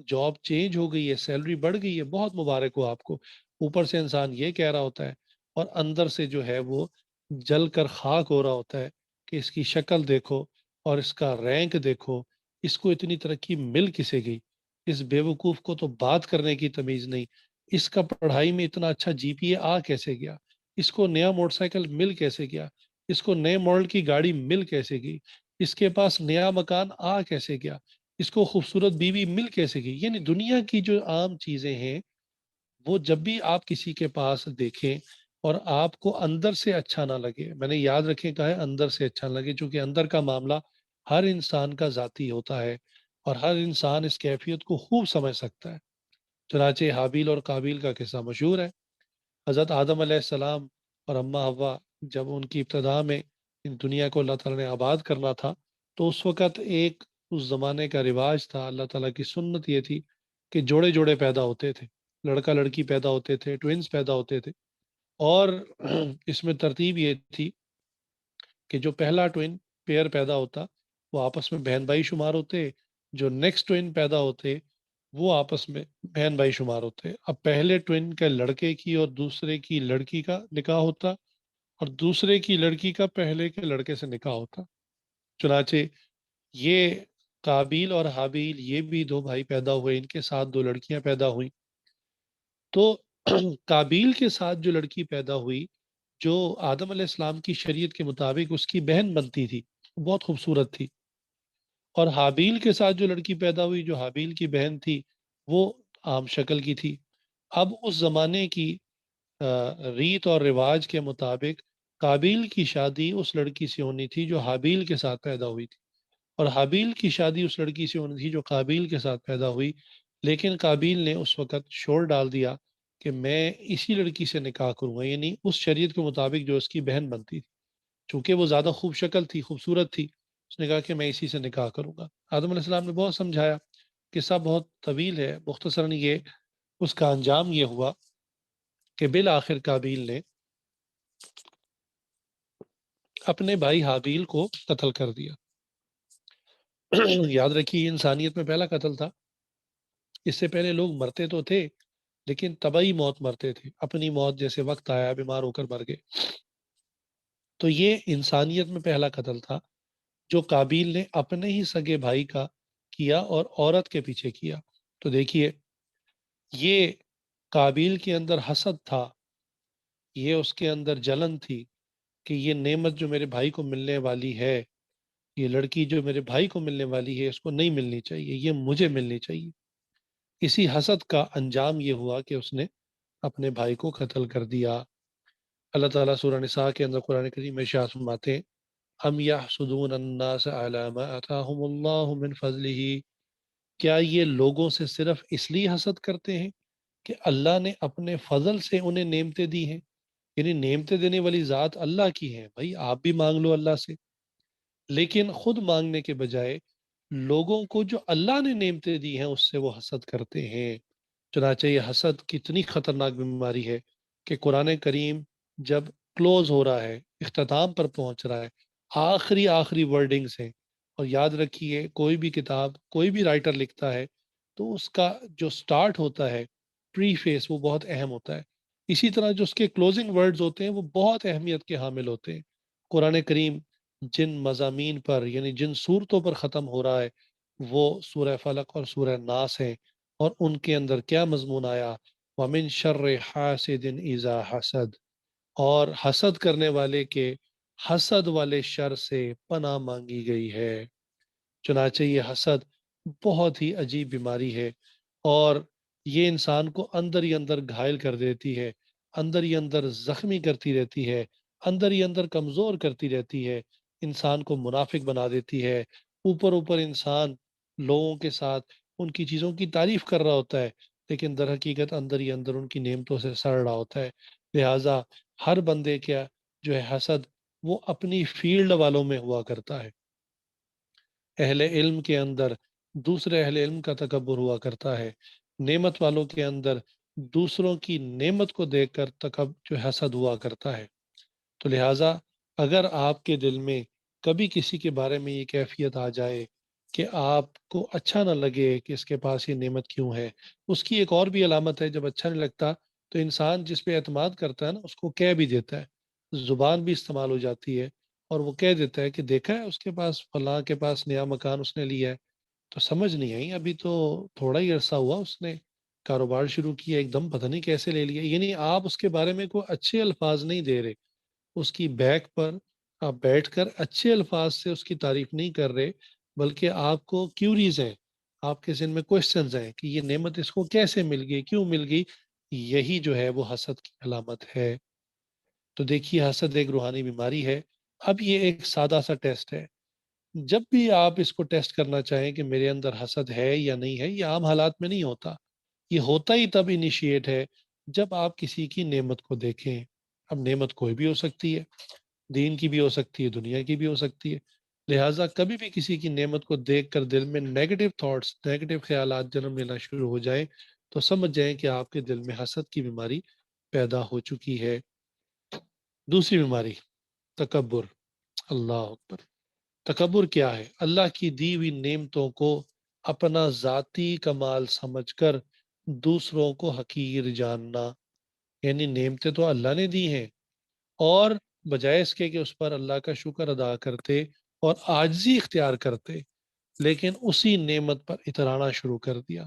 جاب چینج ہو گئی ہے، سیلری بڑھ گئی ہے، بہت مبارک ہو آپ کو۔ اوپر سے انسان یہ کہہ رہا ہوتا ہے اور اندر سے جو ہے وہ جل کر خاک ہو رہا ہوتا ہے کہ اس کی شکل دیکھو اور اس کا رینک دیکھو، اس کو اتنی ترقی مل کسے گئی، اس بیوقوف کو تو بات کرنے کی تمیز نہیں، اس کا پڑھائی میں اتنا اچھا جی پی اے آ کیسے گیا، اس کو نیا موٹر سائیکل مل کیسے گیا، اس کو نئے ماڈل کی گاڑی مل کیسے گئی، اس کے پاس نیا مکان آ کیسے گیا، اس کو خوبصورت بیوی مل کیسے گئی۔ یعنی دنیا کی جو عام چیزیں ہیں وہ جب بھی آپ کسی کے پاس دیکھیں اور آپ کو اندر سے اچھا نہ لگے، میں نے یاد رکھیں کہا ہے اندر سے اچھا نہ لگے، چونکہ اندر کا معاملہ ہر انسان کا ذاتی ہوتا ہے اور ہر انسان اس کیفیت کو خوب سمجھ سکتا ہے۔ چنانچہ حابیل اور قابیل کا قصہ مشہور ہے۔ حضرت آدم علیہ السلام اور اماں حوا، جب ان کی ابتدا میں ان دنیا کو اللہ تعالیٰ نے آباد کرنا تھا، تو اس وقت ایک اس زمانے کا رواج تھا، اللہ تعالیٰ کی سنت یہ تھی کہ جوڑے جوڑے پیدا ہوتے تھے، لڑکا لڑکی پیدا ہوتے تھے، ٹوینز پیدا ہوتے تھے، اور اس میں ترتیب یہ تھی کہ جو پہلا ٹوین پیئر پیدا ہوتا وہ آپس میں بہن بھائی شمار ہوتے، جو نیکسٹ ٹوین پیدا ہوتے وہ آپس میں بہن بھائی شمار ہوتے۔ اب پہلے ٹوین کے لڑکے کی اور دوسرے کی لڑکی کا نکاح ہوتا اور دوسرے کی لڑکی کا پہلے کے لڑکے سے نکاح ہوتا۔ چنانچہ یہ قابیل اور حابیل، یہ بھی دو بھائی پیدا ہوئے، ان کے ساتھ دو لڑکیاں پیدا ہوئیں۔ تو قابیل کے ساتھ جو لڑکی پیدا ہوئی، جو آدم علیہ السلام کی شریعت کے مطابق اس کی بہن بنتی تھی، بہت خوبصورت تھی، اور حابیل کے ساتھ جو لڑکی پیدا ہوئی جو حابیل کی بہن تھی، وہ عام شکل کی تھی۔ اب اس زمانے کی ریت اور رواج کے مطابق قابیل کی شادی اس لڑکی سے ہونی تھی جو حابیل کے ساتھ پیدا ہوئی تھی، اور حابیل کی شادی اس لڑکی سے ہونی تھی جو قابیل کے ساتھ پیدا ہوئی۔ لیکن قابیل نے اس وقت شور ڈال دیا کہ میں اسی لڑکی سے نکاح کروں گا، یعنی اس شریعت کے مطابق جو اس کی بہن بنتی تھی، چونکہ وہ زیادہ خوب شکل تھی، خوبصورت تھی، اس نے کہا کہ میں اسی سے نکاح کروں گا۔ آدم علیہ السلام نے بہت سمجھایا، قصہ بہت طویل ہے، مختصراً یہ اس کا انجام یہ ہوا کہ بالآخر قابیل نے اپنے بھائی حابیل کو قتل کر دیا۔ یاد رکھیے یہ انسانیت میں پہلا قتل تھا، اس سے پہلے لوگ مرتے تو تھے لیکن طبعی موت مرتے تھے، اپنی موت جیسے وقت آیا بیمار ہو کر مر گئے۔ تو یہ انسانیت میں پہلا قتل تھا جو قابیل نے اپنے ہی سگے بھائی کا کیا اور عورت کے پیچھے کیا۔ تو دیکھیے یہ قابیل کے اندر حسد تھا، یہ اس کے اندر جلن تھی کہ یہ نعمت جو میرے بھائی کو ملنے والی ہے، یہ لڑکی جو میرے بھائی کو ملنے والی ہے، اس کو نہیں ملنی چاہیے، یہ مجھے ملنی چاہیے۔ اسی حسد کا انجام یہ ہوا کہ اس نے اپنے بھائی کو قتل کر دیا۔ اللہ تعالیٰ سورہ نساء کے اندر قرآن کریم میں ارشاد فرماتے ہیں، ام یحسدون الناس علی ما آتاہم اللہ من فضلہ، کیا یہ لوگوں سے صرف اس لیے حسد کرتے ہیں کہ اللہ نے اپنے فضل سے انہیں نعمتیں دی ہیں؟ یعنی نعمتیں دینے والی ذات اللہ کی ہے، بھائی آپ بھی مانگ لو اللہ سے، لیکن خود مانگنے کے بجائے لوگوں کو جو اللہ نے نعمتیں دی ہیں اس سے وہ حسد کرتے ہیں۔ چنانچہ یہ حسد کتنی خطرناک بیماری ہے کہ قرآن کریم جب کلوز ہو رہا ہے اختتام پر پہنچ رہا ہے، آخری ورڈنگز ہیں۔ اور یاد رکھیے کوئی بھی کتاب، کوئی بھی رائٹر لکھتا ہے تو اس کا جو سٹارٹ ہوتا ہے، پری فیس، وہ بہت اہم ہوتا ہے۔ اسی طرح جو اس کے کلوزنگ ورڈز ہوتے ہیں وہ بہت اہمیت کے حامل ہوتے ہیں۔ قرآن کریم جن مضامین پر، یعنی جن صورتوں پر ختم ہو رہا ہے، وہ سورہ فلق اور سورہ ناس ہیں، اور ان کے اندر کیا مضمون آیا؟ وَمِن شَرِّ حَاسِدٍ إِذَا حَسَد، اور حسد کرنے والے کے حسد والے شر سے پناہ مانگی گئی ہے۔ چنانچہ یہ حسد بہت ہی عجیب بیماری ہے، اور یہ انسان کو اندر ہی اندر گھائل کر دیتی ہے، اندر ہی اندر زخمی کرتی رہتی ہے، اندر ہی اندر کمزور کرتی رہتی ہے، انسان کو منافق بنا دیتی ہے۔ اوپر اوپر انسان لوگوں کے ساتھ ان کی چیزوں کی تعریف کر رہا ہوتا ہے، لیکن در حقیقت اندر ہی اندر ان کی نعمتوں سے سڑ رہا ہوتا ہے۔ لہٰذا ہر بندے کا جو ہے حسد، وہ اپنی فیلڈ والوں میں ہوا کرتا ہے۔ اہل علم کے اندر دوسرے اہل علم کا تکبر ہوا کرتا ہے، نعمت والوں کے اندر دوسروں کی نعمت کو دیکھ کر جو حسد ہوا کرتا ہے۔ تو لہٰذا اگر آپ کے دل میں کبھی کسی کے بارے میں یہ کیفیت آ جائے کہ آپ کو اچھا نہ لگے کہ اس کے پاس یہ نعمت کیوں ہے، اس کی ایک اور بھی علامت ہے، جب اچھا نہیں لگتا تو انسان جس پہ اعتماد کرتا ہے نا، اس کو کہہ بھی دیتا ہے، زبان بھی استعمال ہو جاتی ہے، اور وہ کہہ دیتا ہے کہ دیکھا ہے اس کے پاس، فلاں کے پاس نیا مکان اس نے لیا ہے، تو سمجھ نہیں آئی، ابھی تو تھوڑا ہی عرصہ ہوا اس نے کاروبار شروع کیا، ایک دم پتہ نہیں کیسے لے لیا۔ یعنی آپ اس کے بارے میں کوئی اچھے الفاظ نہیں دے رہے، اس کی بیک پر آپ بیٹھ کر اچھے الفاظ سے اس کی تعریف نہیں کر رہے، بلکہ آپ کو کیوریز ہیں، آپ کے ذہن میں کوشچنز ہیں کہ یہ نعمت اس کو کیسے مل گئی، کیوں مل گئی۔ یہی جو ہے وہ حسد کی علامت ہے۔ تو دیکھیے حسد ایک روحانی بیماری ہے۔ اب یہ ایک سادہ سا ٹیسٹ ہے، جب بھی آپ اس کو ٹیسٹ کرنا چاہیں کہ میرے اندر حسد ہے یا نہیں ہے، یہ عام حالات میں نہیں ہوتا، یہ ہوتا ہی تب انیشیٹ ہے جب آپ کسی کی نعمت کو دیکھیں۔ اب نعمت کوئی بھی ہو سکتی ہے، دین کی بھی ہو سکتی ہے، دنیا کی بھی ہو سکتی ہے۔ لہٰذا کبھی بھی کسی کی نعمت کو دیکھ کر دل میں نیگیٹو تھاٹس، نیگیٹو خیالات جنم لینا شروع ہو جائیں، تو سمجھ جائیں کہ آپ کے دل میں حسد کی بیماری پیدا ہو چکی ہے۔ دوسری بیماری، تکبر۔ اللہ اکبر۔ تکبر کیا ہے؟ اللہ کی دی ہوئی نعمتوں کو اپنا ذاتی کمال سمجھ کر دوسروں کو حقیر جاننا۔ یعنی نعمتیں تو اللہ نے دی ہیں، اور بجائے اس کے کہ اس پر اللہ کا شکر ادا کرتے اور عاجزی اختیار کرتے، لیکن اسی نعمت پر اترانا شروع کر دیا،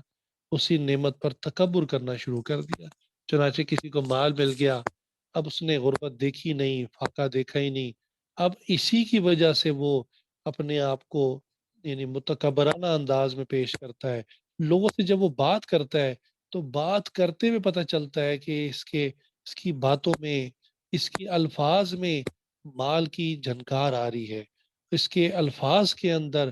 اسی نعمت پر تکبر کرنا شروع کر دیا۔ چنانچہ کسی کو مال مل گیا، اب اس نے غربت دیکھی نہیں، فاقہ دیکھا ہی نہیں، اب اسی کی وجہ سے وہ اپنے آپ کو یعنی متکبرانہ انداز میں پیش کرتا ہے۔ لوگوں سے جب وہ بات کرتا ہے تو بات کرتے ہوئے پتہ چلتا ہے کہ اس کی باتوں میں، اس کی الفاظ میں مال کی جھنکار آ رہی ہے، اس کے الفاظ کے اندر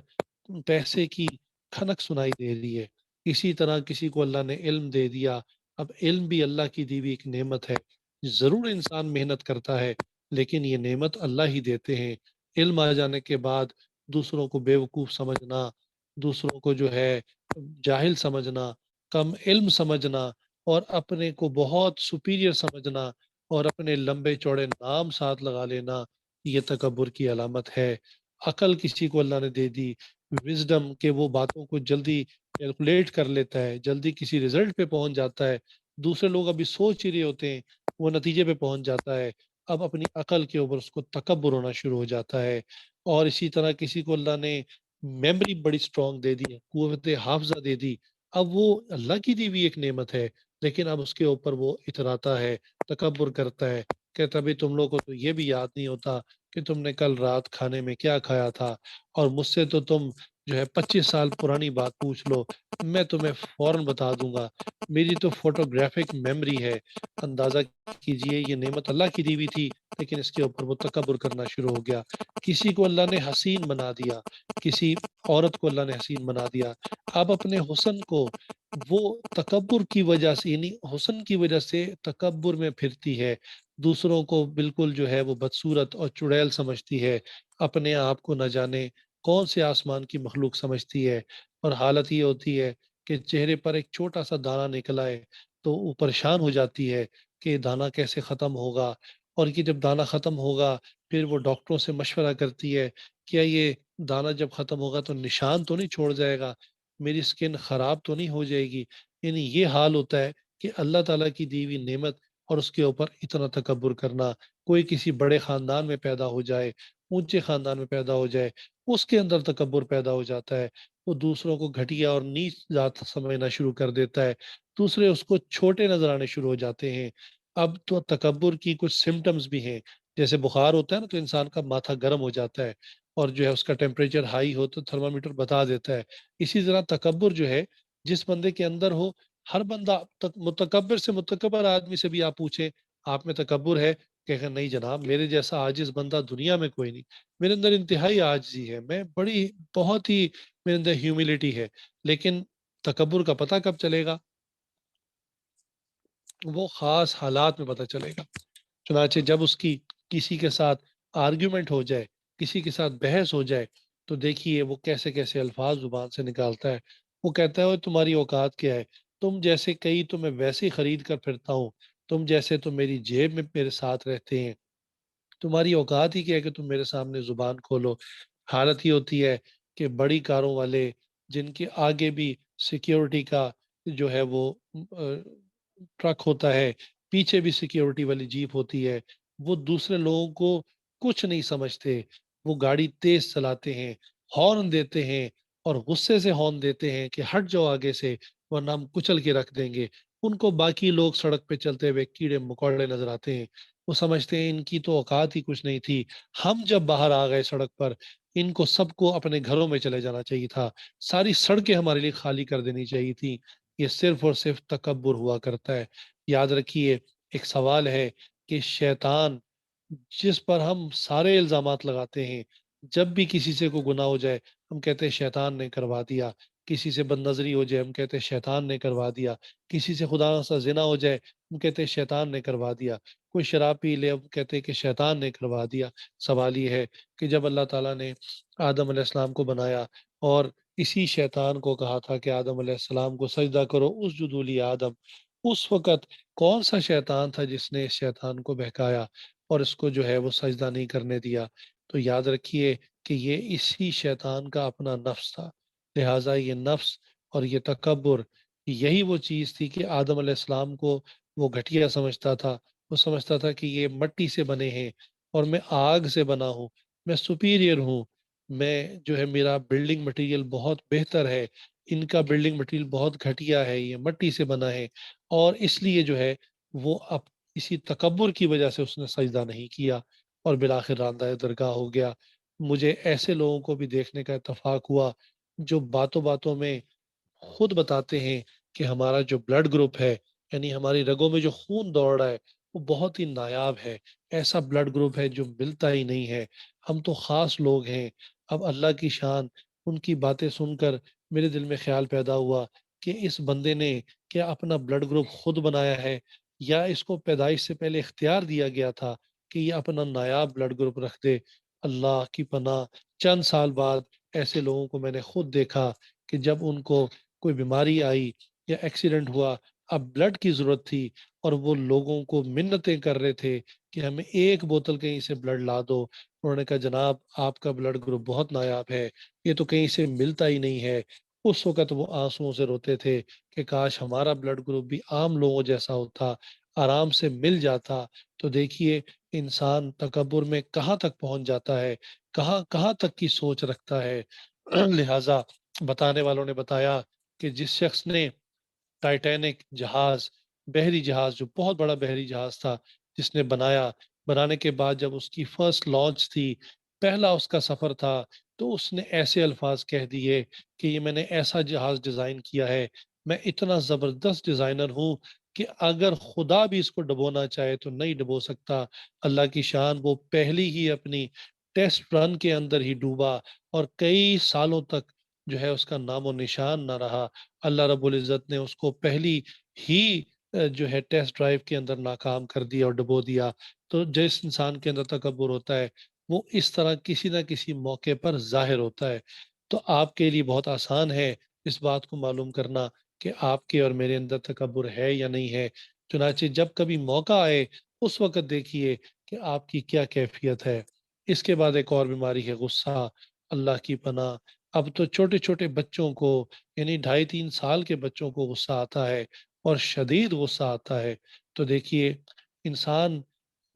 پیسے کی کھنک سنائی دے رہی ہے۔ اسی طرح کسی کو اللہ نے علم دے دیا، اب علم بھی اللہ کی دی ہوئی ایک نعمت ہے، ضرور انسان محنت کرتا ہے، لیکن یہ نعمت اللہ ہی دیتے ہیں۔ علم آ جانے کے بعد دوسروں کو بیوقوف سمجھنا، دوسروں کو جو ہے جاہل سمجھنا، کم علم سمجھنا، اور اپنے کو بہت سپیریئر سمجھنا، اور اپنے لمبے چوڑے نام ساتھ لگا لینا، یہ تکبر کی علامت ہے۔ عقل کسی کو اللہ نے دے دی، وزڈم، کہ وہ باتوں کو جلدی کیلکولیٹ کر لیتا ہے، جلدی کسی رزلٹ پہ پہنچ جاتا ہے، دوسرے لوگ ابھی سوچ ہی رہے ہوتے ہیں وہ نتیجے پہ پہنچ جاتا ہے، اب اپنی عقل کے اوپر اس کو تکبر ہونا شروع ہو جاتا ہے۔ اور اسی طرح کسی کو اللہ نے میموری بڑی سٹرونگ دے دی، قوت حافظہ دے دی، اب وہ اللہ کی دی ہوئی ایک نعمت ہے، لیکن اب اس کے اوپر وہ اتراتا ہے، تکبر کرتا ہے، کہتا بھی تم لوگوں کو تو یہ بھی یاد نہیں ہوتا کہ تم نے کل رات کھانے میں کیا کھایا تھا، اور مجھ سے تو تم جو ہے 25 سال پرانی بات پوچھ لو، میں تمہیں فوراً بتا دوں گا، میری تو فوٹوگرافک میموری ہے۔ اندازہ کیجئے یہ نعمت اللہ کی دی ہوئی تھی، لیکن اس کے اوپر وہ تکبر کرنا شروع ہو گیا۔ کسی کو اللہ نے حسین بنا دیا، کسی عورت کو اللہ نے حسین بنا دیا، اب اپنے حسن کو وہ تکبر کی وجہ سے، یعنی حسن کی وجہ سے تکبر میں پھرتی ہے، دوسروں کو بالکل جو ہے وہ بدصورت اور چڑیل سمجھتی ہے، اپنے آپ کو نہ جانے کون سے آسمان کی مخلوق سمجھتی ہے، اور حالت یہ ہوتی ہے کہ چہرے پر ایک چھوٹا سا دانہ نکل آئے تو وہ پریشان ہو جاتی ہے کہ دانہ کیسے ختم ہوگا، اور کہ جب دانہ ختم ہوگا پھر وہ ڈاکٹروں سے مشورہ کرتی ہے، کیا یہ دانہ جب ختم ہوگا تو نشان تو نہیں چھوڑ جائے گا، میری سکن خراب تو نہیں ہو جائے گی؟ یعنی یہ حال ہوتا ہے کہ اللہ تعالیٰ کی دی ہوئی نعمت اور اس کے اوپر اتنا تکبر کرنا۔ کوئی کسی بڑے خاندان میں پیدا ہو جائے، اونچے خاندان میں پیدا ہو جائے، اس کے اندر تکبر پیدا ہو جاتا ہے، وہ دوسروں کو گھٹیا اور نیچ ذات سمجھنا شروع کر دیتا ہے، دوسرے اس کو چھوٹے نظر آنے شروع ہو جاتے ہیں۔ اب تو تکبر کی کچھ سمٹمز بھی ہیں، جیسے بخار ہوتا ہے نا تو انسان کا ماتھا گرم ہو جاتا ہے، اور جو ہے اس کا ٹیمپریچر ہائی ہو تو تھرمامیٹر بتا دیتا ہے۔ اسی طرح تکبر جو ہے جس بندے کے اندر ہو، ہر بندہ متکبر سے متکبر آدمی سے بھی آپ پوچھیں آپ میں تکبر ہے، کہے گا نہیں جناب، میرے جیسا عاجز بندہ دنیا میں کوئی نہیں، میرے اندر انتہائی عاجزی ہے، میں بڑی بہت ہی میرے اندر ہیوملٹی ہے۔ لیکن تکبر کا پتہ کب چلے گا؟ وہ خاص حالات میں پتہ چلے گا۔ چنانچہ جب اس کی کسی کے ساتھ آرگیومنٹ ہو جائے، کسی کے ساتھ بحث ہو جائے، تو دیکھیے وہ کیسے کیسے الفاظ زبان سے نکالتا ہے۔ وہ کہتا ہے وہ تمہاری اوقات کیا ہے؟ تم جیسے کئی تو میں ویسے ہی خرید کر پھرتا ہوں، تم جیسے تو میری جیب میں میرے ساتھ رہتے ہیں، تمہاری اوقات ہی کیا ہے کہ تم میرے سامنے زبان کھولو؟ حالت ہی ہوتی ہے کہ بڑی کاروں والے جن کے آگے بھی سیکیورٹی کا جو ہے وہ ٹرک ہوتا ہے، پیچھے بھی سیکیورٹی والی جیپ ہوتی ہے، وہ دوسرے لوگوں کو کچھ نہیں سمجھتے، وہ گاڑی تیز چلاتے ہیں، ہارن دیتے ہیں، اور غصے سے ہارن دیتے ہیں کہ ہٹ جاؤ آگے سے ورنہ ہم کچل کے رکھ دیں گے۔ ان کو باقی لوگ سڑک پہ چلتے ہوئے کیڑے مکوڑے نظر آتے ہیں، وہ سمجھتے ہیں ان کی تو اوقات ہی کچھ نہیں تھی۔ ہم جب باہر آ گئے سڑک پر، ان کو سب کو اپنے گھروں میں چلے جانا چاہیے تھا، ساری سڑکیں ہمارے لیے خالی کر دینی چاہیے تھی۔ یہ صرف اور صرف تکبر ہوا کرتا ہے۔ یاد رکھیے، ایک سوال ہے کہ شیطان جس پر ہم سارے الزامات لگاتے ہیں، جب بھی کسی سے کوئی گناہ ہو جائے ہم کہتے ہیں شیطان نے کروا دیا، کسی سے بد نظری ہو جائے ہم کہتے ہیں شیطان نے کروا دیا، کسی سے خدا نخواستہ زنا ہو جائے ہم کہتے ہیں شیطان نے کروا دیا، کوئی شراب پی لے ہم کہتے ہیں کہ شیطان نے کروا دیا۔ سوال یہ ہے کہ جب اللہ تعالیٰ نے آدم علیہ السلام کو بنایا اور اسی شیطان کو کہا تھا کہ آدم علیہ السلام کو سجدہ کرو، اس جدولی آدم، اس وقت کون سا شیطان تھا جس نے اس شیطان کو بہکایا اور اس کو جو ہے وہ سجدہ نہیں کرنے دیا؟ تو یاد رکھیے کہ یہ اسی شیطان کا اپنا نفس تھا۔ لہٰذا یہ نفس اور یہ تکبر، یہی وہ چیز تھی کہ آدم علیہ السلام کو وہ گھٹیا سمجھتا تھا۔ وہ سمجھتا تھا کہ یہ مٹی سے بنے ہیں اور میں آگ سے بنا ہوں، میں سپیریئر ہوں، میں جو ہے میرا بلڈنگ مٹیریل بہت بہتر ہے، ان کا بلڈنگ مٹیریل بہت گھٹیا ہے، یہ مٹی سے بنا ہے، اور اس لیے جو ہے وہ اب اسی تکبر کی وجہ سے اس نے سجدہ نہیں کیا اور بالآخر راندہ درگاہ ہو گیا۔ مجھے ایسے لوگوں کو بھی دیکھنے کا اتفاق ہوا جو باتوں باتوں میں خود بتاتے ہیں کہ ہمارا جو بلڈ گروپ ہے، یعنی ہماری رگوں میں جو خون دوڑ رہا ہے، وہ بہت ہی نایاب ہے، ایسا بلڈ گروپ ہے جو ملتا ہی نہیں ہے، ہم تو خاص لوگ ہیں۔ اب اللہ کی شان، ان کی باتیں سن کر میرے دل میں خیال پیدا ہوا کہ اس بندے نے کیا اپنا بلڈ گروپ خود بنایا ہے، یا اس کو پیدائش سے پہلے اختیار دیا گیا تھا کہ یہ اپنا نایاب بلڈ گروپ رکھ دے؟ اللہ کی پناہ، چند سال بعد ایسے لوگوں کو میں نے خود دیکھا کہ جب ان کو کوئی بیماری آئی یا ایکسیڈنٹ ہوا، اب بلڈ کی ضرورت تھی، اور وہ لوگوں کو منتیں کر رہے تھے کہ ہمیں ایک بوتل کہیں سے بلڈ لا دو۔ انہوں نے کہا جناب آپ کا بلڈ گروپ بہت نایاب ہے، یہ تو کہیں سے ملتا ہی نہیں ہے۔ اس وقت وہ آنسوؤں سے روتے تھے کہ کاش ہمارا بلڈ گروپ بھی عام لوگوں جیسا ہوتا، آرام سے مل جاتا۔ تو دیکھیے انسان تکبر میں کہاں تک پہنچ جاتا ہے، کہاں کہاں تک کی سوچ رکھتا ہے۔ لہٰذا بتانے والوں نے بتایا کہ جس شخص نے ٹائٹینک جہاز، بحری جہاز جو بہت بڑا بحری جہاز تھا، جس نے بنانے کے بعد جب اس کی فرسٹ لانچ تھی، پہلا اس کا سفر تھا، تو اس نے ایسے الفاظ کہہ دیے کہ یہ میں نے ایسا جہاز ڈیزائن کیا ہے، میں اتنا زبردست ڈیزائنر ہوں کہ اگر خدا بھی اس کو ڈبونا چاہے تو نہیں ڈبو سکتا۔ اللہ کی شان، وہ پہلی ہی اپنی ٹیسٹ رن کے اندر ہی ڈوبا، اور کئی سالوں تک جو ہے اس کا نام و نشان نہ رہا۔ اللہ رب العزت نے اس کو پہلی ہی جو ہے ٹیسٹ ڈرائیو کے اندر ناکام کر دیا اور ڈبو دیا۔ تو جس انسان کے اندر تکبر ہوتا ہے وہ اس طرح کسی نہ کسی موقع پر ظاہر ہوتا ہے۔ تو آپ کے لیے بہت آسان ہے اس بات کو معلوم کرنا کہ آپ کے اور میرے اندر تکبر ہے یا نہیں ہے۔ چنانچہ جب کبھی موقع آئے اس وقت دیکھیے کہ آپ کی کیا کیفیت ہے۔ اس کے بعد ایک اور بیماری ہے غصہ، اللہ کی پناہ۔ اب تو چھوٹے چھوٹے بچوں کو، یعنی 2.5-3 سال کے بچوں کو غصہ آتا ہے، اور شدید غصہ آتا ہے۔ تو دیکھیے انسان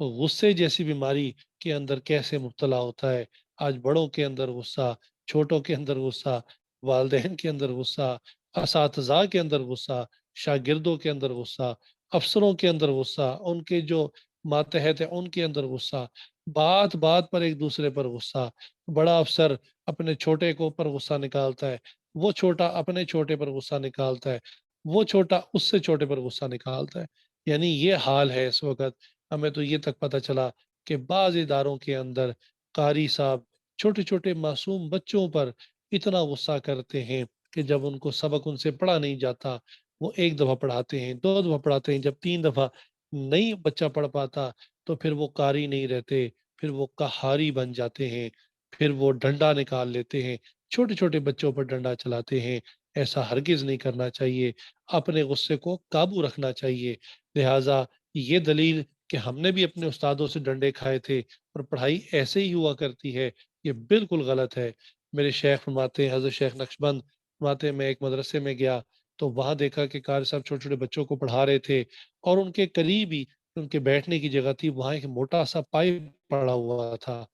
غصے جیسی بیماری کے اندر کیسے مبتلا ہوتا ہے۔ آج بڑوں کے اندر غصہ، چھوٹوں کے اندر غصہ، والدین کے اندر غصہ، اساتذہ کے اندر غصہ، شاگردوں کے اندر غصہ، افسروں کے اندر غصہ، ان کے جو ماتحت ہیں ان کے اندر غصہ، بات بات پر ایک دوسرے پر غصہ۔ بڑا افسر اپنے چھوٹے کو پر غصہ نکالتا ہے، وہ چھوٹا اپنے چھوٹے پر غصہ نکالتا ہے، وہ چھوٹا اس سے چھوٹے پر غصہ نکالتا ہے۔ یعنی یہ حال ہے اس وقت۔ ہمیں تو یہ تک پتہ چلا کہ بعض اداروں کے اندر قاری صاحب چھوٹے چھوٹے معصوم بچوں پر اتنا غصہ کرتے ہیں کہ جب ان کو سبق ان سے پڑھا نہیں جاتا، وہ ایک دفعہ پڑھاتے ہیں، 2 دفعہ پڑھاتے ہیں، جب 3 دفعہ نہیں بچہ پڑھ پاتا تو پھر وہ قاری نہیں رہتے، پھر وہ قہاری بن جاتے ہیں، پھر وہ ڈنڈا نکال لیتے ہیں، چھوٹے چھوٹے بچوں پر ڈنڈا چلاتے ہیں۔ ایسا ہرگز نہیں کرنا چاہیے، اپنے غصے کو قابو رکھنا چاہیے۔ لہٰذا یہ دلیل کہ ہم نے بھی اپنے استادوں سے ڈنڈے کھائے تھے اور پڑھائی ایسے ہی ہوا کرتی ہے، یہ بالکل غلط ہے۔ میرے شیخ فرماتے ہیں، حضرت شیخ نقشبند فرماتے ہیں، میں ایک مدرسے میں گیا تو وہاں دیکھا کہ قاری صاحب چھوٹے چھوٹے بچوں کو پڑھا رہے تھے، اور ان کے قریب ہی ان کے بیٹھنے کی جگہ تھی، وہاں ایک موٹا سا پائپ پڑا ہوا تھا۔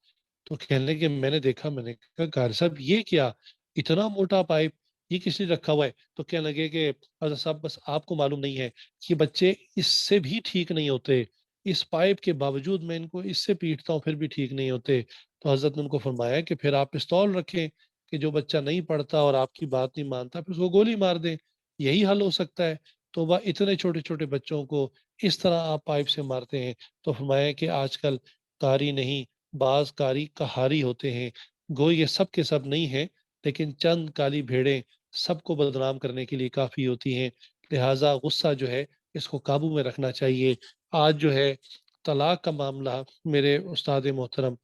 تو کہنے لگے، میں نے دیکھا، میں نے کہا قاری صاحب یہ کیا، اتنا موٹا پائپ یہ کس لیے رکھا ہوا ہے؟ تو کہنے لگے کہ حضرت صاحب بس آپ کو معلوم نہیں ہے کہ بچے اس سے بھی ٹھیک نہیں ہوتے، اس پائپ کے باوجود میں ان کو اس سے پیٹتا ہوں پھر بھی ٹھیک نہیں ہوتے۔ تو حضرت نے ان کو فرمایا کہ پھر آپ پستول رکھیں، کہ جو بچہ نہیں پڑھتا اور آپ کی بات نہیں مانتا پھر اس کو گولی مار دیں، یہی حل ہو سکتا ہے۔ تو وہ اتنے چھوٹے چھوٹے بچوں کو اس طرح آپ پائپ سے مارتے ہیں۔ تو فرمایا کہ آج کل قاری نہیں، بعض قاری قہاری ہوتے ہیں، گو یہ سب کے سب نہیں ہیں، لیکن چند کالی بھیڑیں سب کو بدنام کرنے کے لیے کافی ہوتی ہیں۔ لہٰذا غصہ جو ہے اس کو قابو میں رکھنا چاہیے۔ آج جو ہے طلاق کا معاملہ، میرے استاد محترم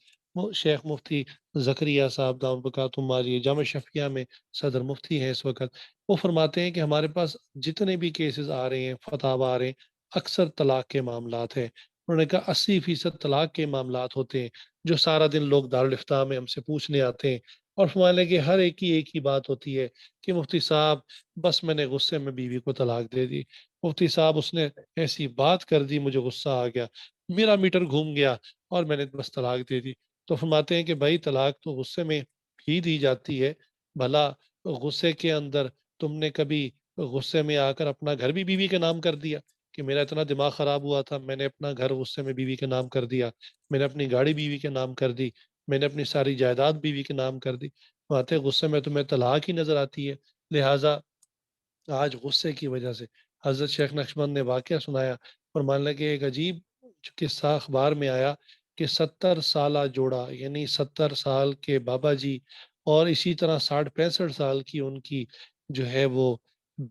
شیخ مفتی زکریا صاحب دامت برکاتہم عالیہ جامع شفیہ میں صدر مفتی ہیں اس وقت، وہ فرماتے ہیں کہ ہمارے پاس جتنے بھی کیسز آ رہے ہیں، فتاوی آ رہے ہیں، اکثر طلاق کے معاملات ہیں۔ انہوں نے کہا 80% طلاق کے معاملات ہوتے ہیں، جو سارا دن لوگ دارالفتاء میں ہم سے پوچھنے آتے ہیں، اور فرمانے کہ ہر ایک ہی بات ہوتی ہے کہ مفتی صاحب بس میں نے غصے میں بیوی کو طلاق دے دی، مفتی صاحب اس نے ایسی بات کر دی، مجھے غصہ آ گیا، میرا میٹر گھوم گیا اور میں نے بس طلاق دے دی۔ تو فرماتے ہیں کہ بھائی طلاق تو غصے میں ہی دی جاتی ہے، بھلا غصے کے اندر تم نے کبھی غصے میں آ کر اپنا گھر بھی بیوی کے نام کر دیا کہ میرا اتنا دماغ خراب ہوا تھا، میں نے اپنا گھر غصے میں بیوی کے نام کر دیا، میں نے اپنی گاڑی بیوی کے نام کر دی، میں نے اپنی ساری جائیداد بیوی کے نام کر دی؟ باتیں غصے میں تمہیں طلاق ہی نظر آتی ہے۔ لہٰذا آج غصے کی وجہ سے حضرت شیخ نقشبند نے واقعہ سنایا، اور مان لیں کہ ایک عجیب قصہ اخبار میں آیا کہ 70 سالہ جوڑا، یعنی 70 سال کے بابا جی اور اسی طرح 60-65 سال کی ان کی جو ہے وہ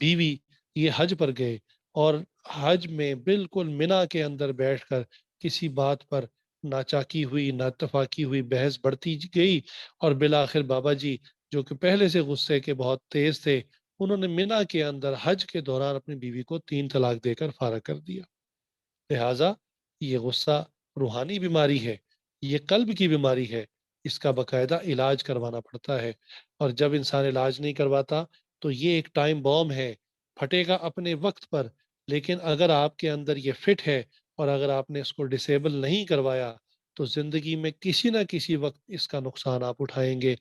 بیوی، یہ حج پر گئے، اور حج میں بالکل منا کے اندر بیٹھ کر کسی بات پر ناچاکی ہوئی، ناتفاقی ہوئی، بحث بڑھتی گئی، اور بالآخر بابا جی جو کہ پہلے سے غصے کے بہت تیز تھے، انہوں نے منا کے اندر حج کے دوران اپنی بیوی کو 3 طلاق دے کر فارغ کر دیا۔ لہٰذا یہ غصہ روحانی بیماری ہے، یہ قلب کی بیماری ہے، اس کا باقاعدہ علاج کروانا پڑتا ہے، اور جب انسان علاج نہیں کرواتا تو یہ ایک ٹائم بوم ہے، پھٹے گا اپنے وقت پر، لیکن اگر آپ کے اندر یہ فٹ ہے اور اگر آپ نے اس کو ڈسیبل نہیں کروایا تو زندگی میں کسی نہ کسی وقت اس کا نقصان آپ اٹھائیں گے۔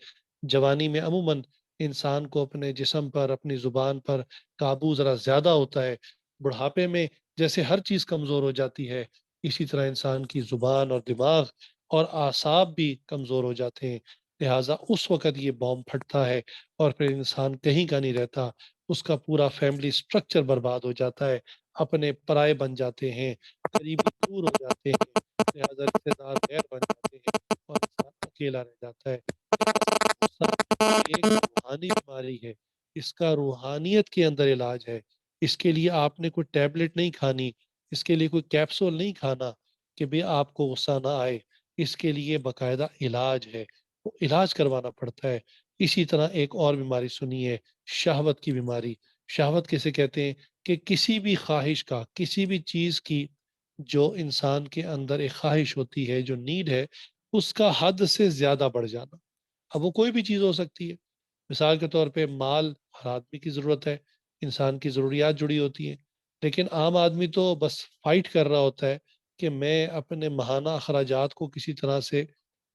جوانی میں عموماً انسان کو اپنے جسم پر، اپنی زبان پر قابو ذرا زیادہ ہوتا ہے، بڑھاپے میں جیسے ہر چیز کمزور ہو جاتی ہے، اسی طرح انسان کی زبان اور دماغ اور اعصاب بھی کمزور ہو جاتے ہیں۔ لہٰذا اس وقت یہ بام پھٹتا ہے اور پھر انسان کہیں کا نہیں رہتا، اس کا پورا فیملی سٹرکچر برباد ہو جاتا ہے، اپنے پرائے بن جاتے ہیں، قریبی دور ہو جاتے ہیں، لہٰذا رشتے دار غیر بن جاتے ہیں اور انسان اکیلا رہ جاتا ہے۔ غصہ ایک روحانی بیماری ہے، اس کا روحانیت کے اندر علاج ہے۔ اس کے لیے آپ نے کوئی ٹیبلٹ نہیں کھانی، اس کے لیے کوئی کیپسول نہیں کھانا کہ بھی آپ کو غصہ نہ آئے، اس کے لیے باقاعدہ علاج ہے، وہ علاج کروانا پڑتا ہے۔ اسی طرح ایک اور بیماری سنی ہے، شہوت کی بیماری۔ شہوت کیسے کہتے ہیں؟ کہ کسی بھی خواہش کا، کسی بھی چیز کی جو انسان کے اندر ایک خواہش ہوتی ہے، جو نیڈ ہے، اس کا حد سے زیادہ بڑھ جانا. اب وہ کوئی بھی چیز ہو سکتی ہے. مثال کے طور پہ مال ہر آدمی کی ضرورت ہے، انسان کی ضروریات جڑی ہوتی ہیں، لیکن عام آدمی تو بس فائٹ کر رہا ہوتا ہے کہ میں اپنے ماہانہ اخراجات کو کسی طرح سے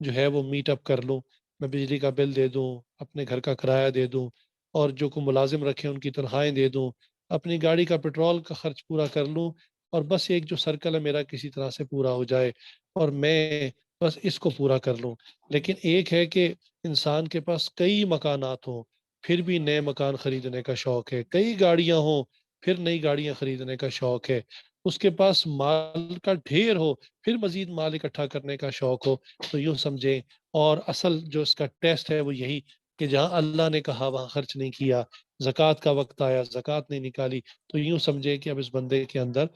جو ہے وہ میٹ اپ کر لوں. میں بجلی کا بل دے دوں، اپنے گھر کا کرایہ دے دوں، اور جو کو ملازم رکھے ان کی تنخواہیں دے دوں، اپنی گاڑی کا پیٹرول کا خرچ پورا کر لوں، اور بس ایک جو سرکل ہے میرا کسی طرح سے پورا ہو جائے، اور میں بس اس کو پورا کر لوں. لیکن ایک ہے کہ انسان کے پاس کئی مکانات ہوں پھر بھی نئے مکان خریدنے کا شوق ہے، کئی گاڑیاں ہوں پھر نئی گاڑیاں خریدنے کا شوق ہے، اس کے پاس مال کا ڈھیر ہو پھر مزید مال اکٹھا کرنے کا شوق ہو. تو یوں سمجھیں، اور اصل جو اس کا ٹیسٹ ہے وہ یہی کہ جہاں اللہ نے کہا وہاں خرچ نہیں کیا، زکوٰۃ کا وقت آیا زکوٰۃ نہیں نکالی، تو یوں سمجھیں کہ اب اس بندے کے اندر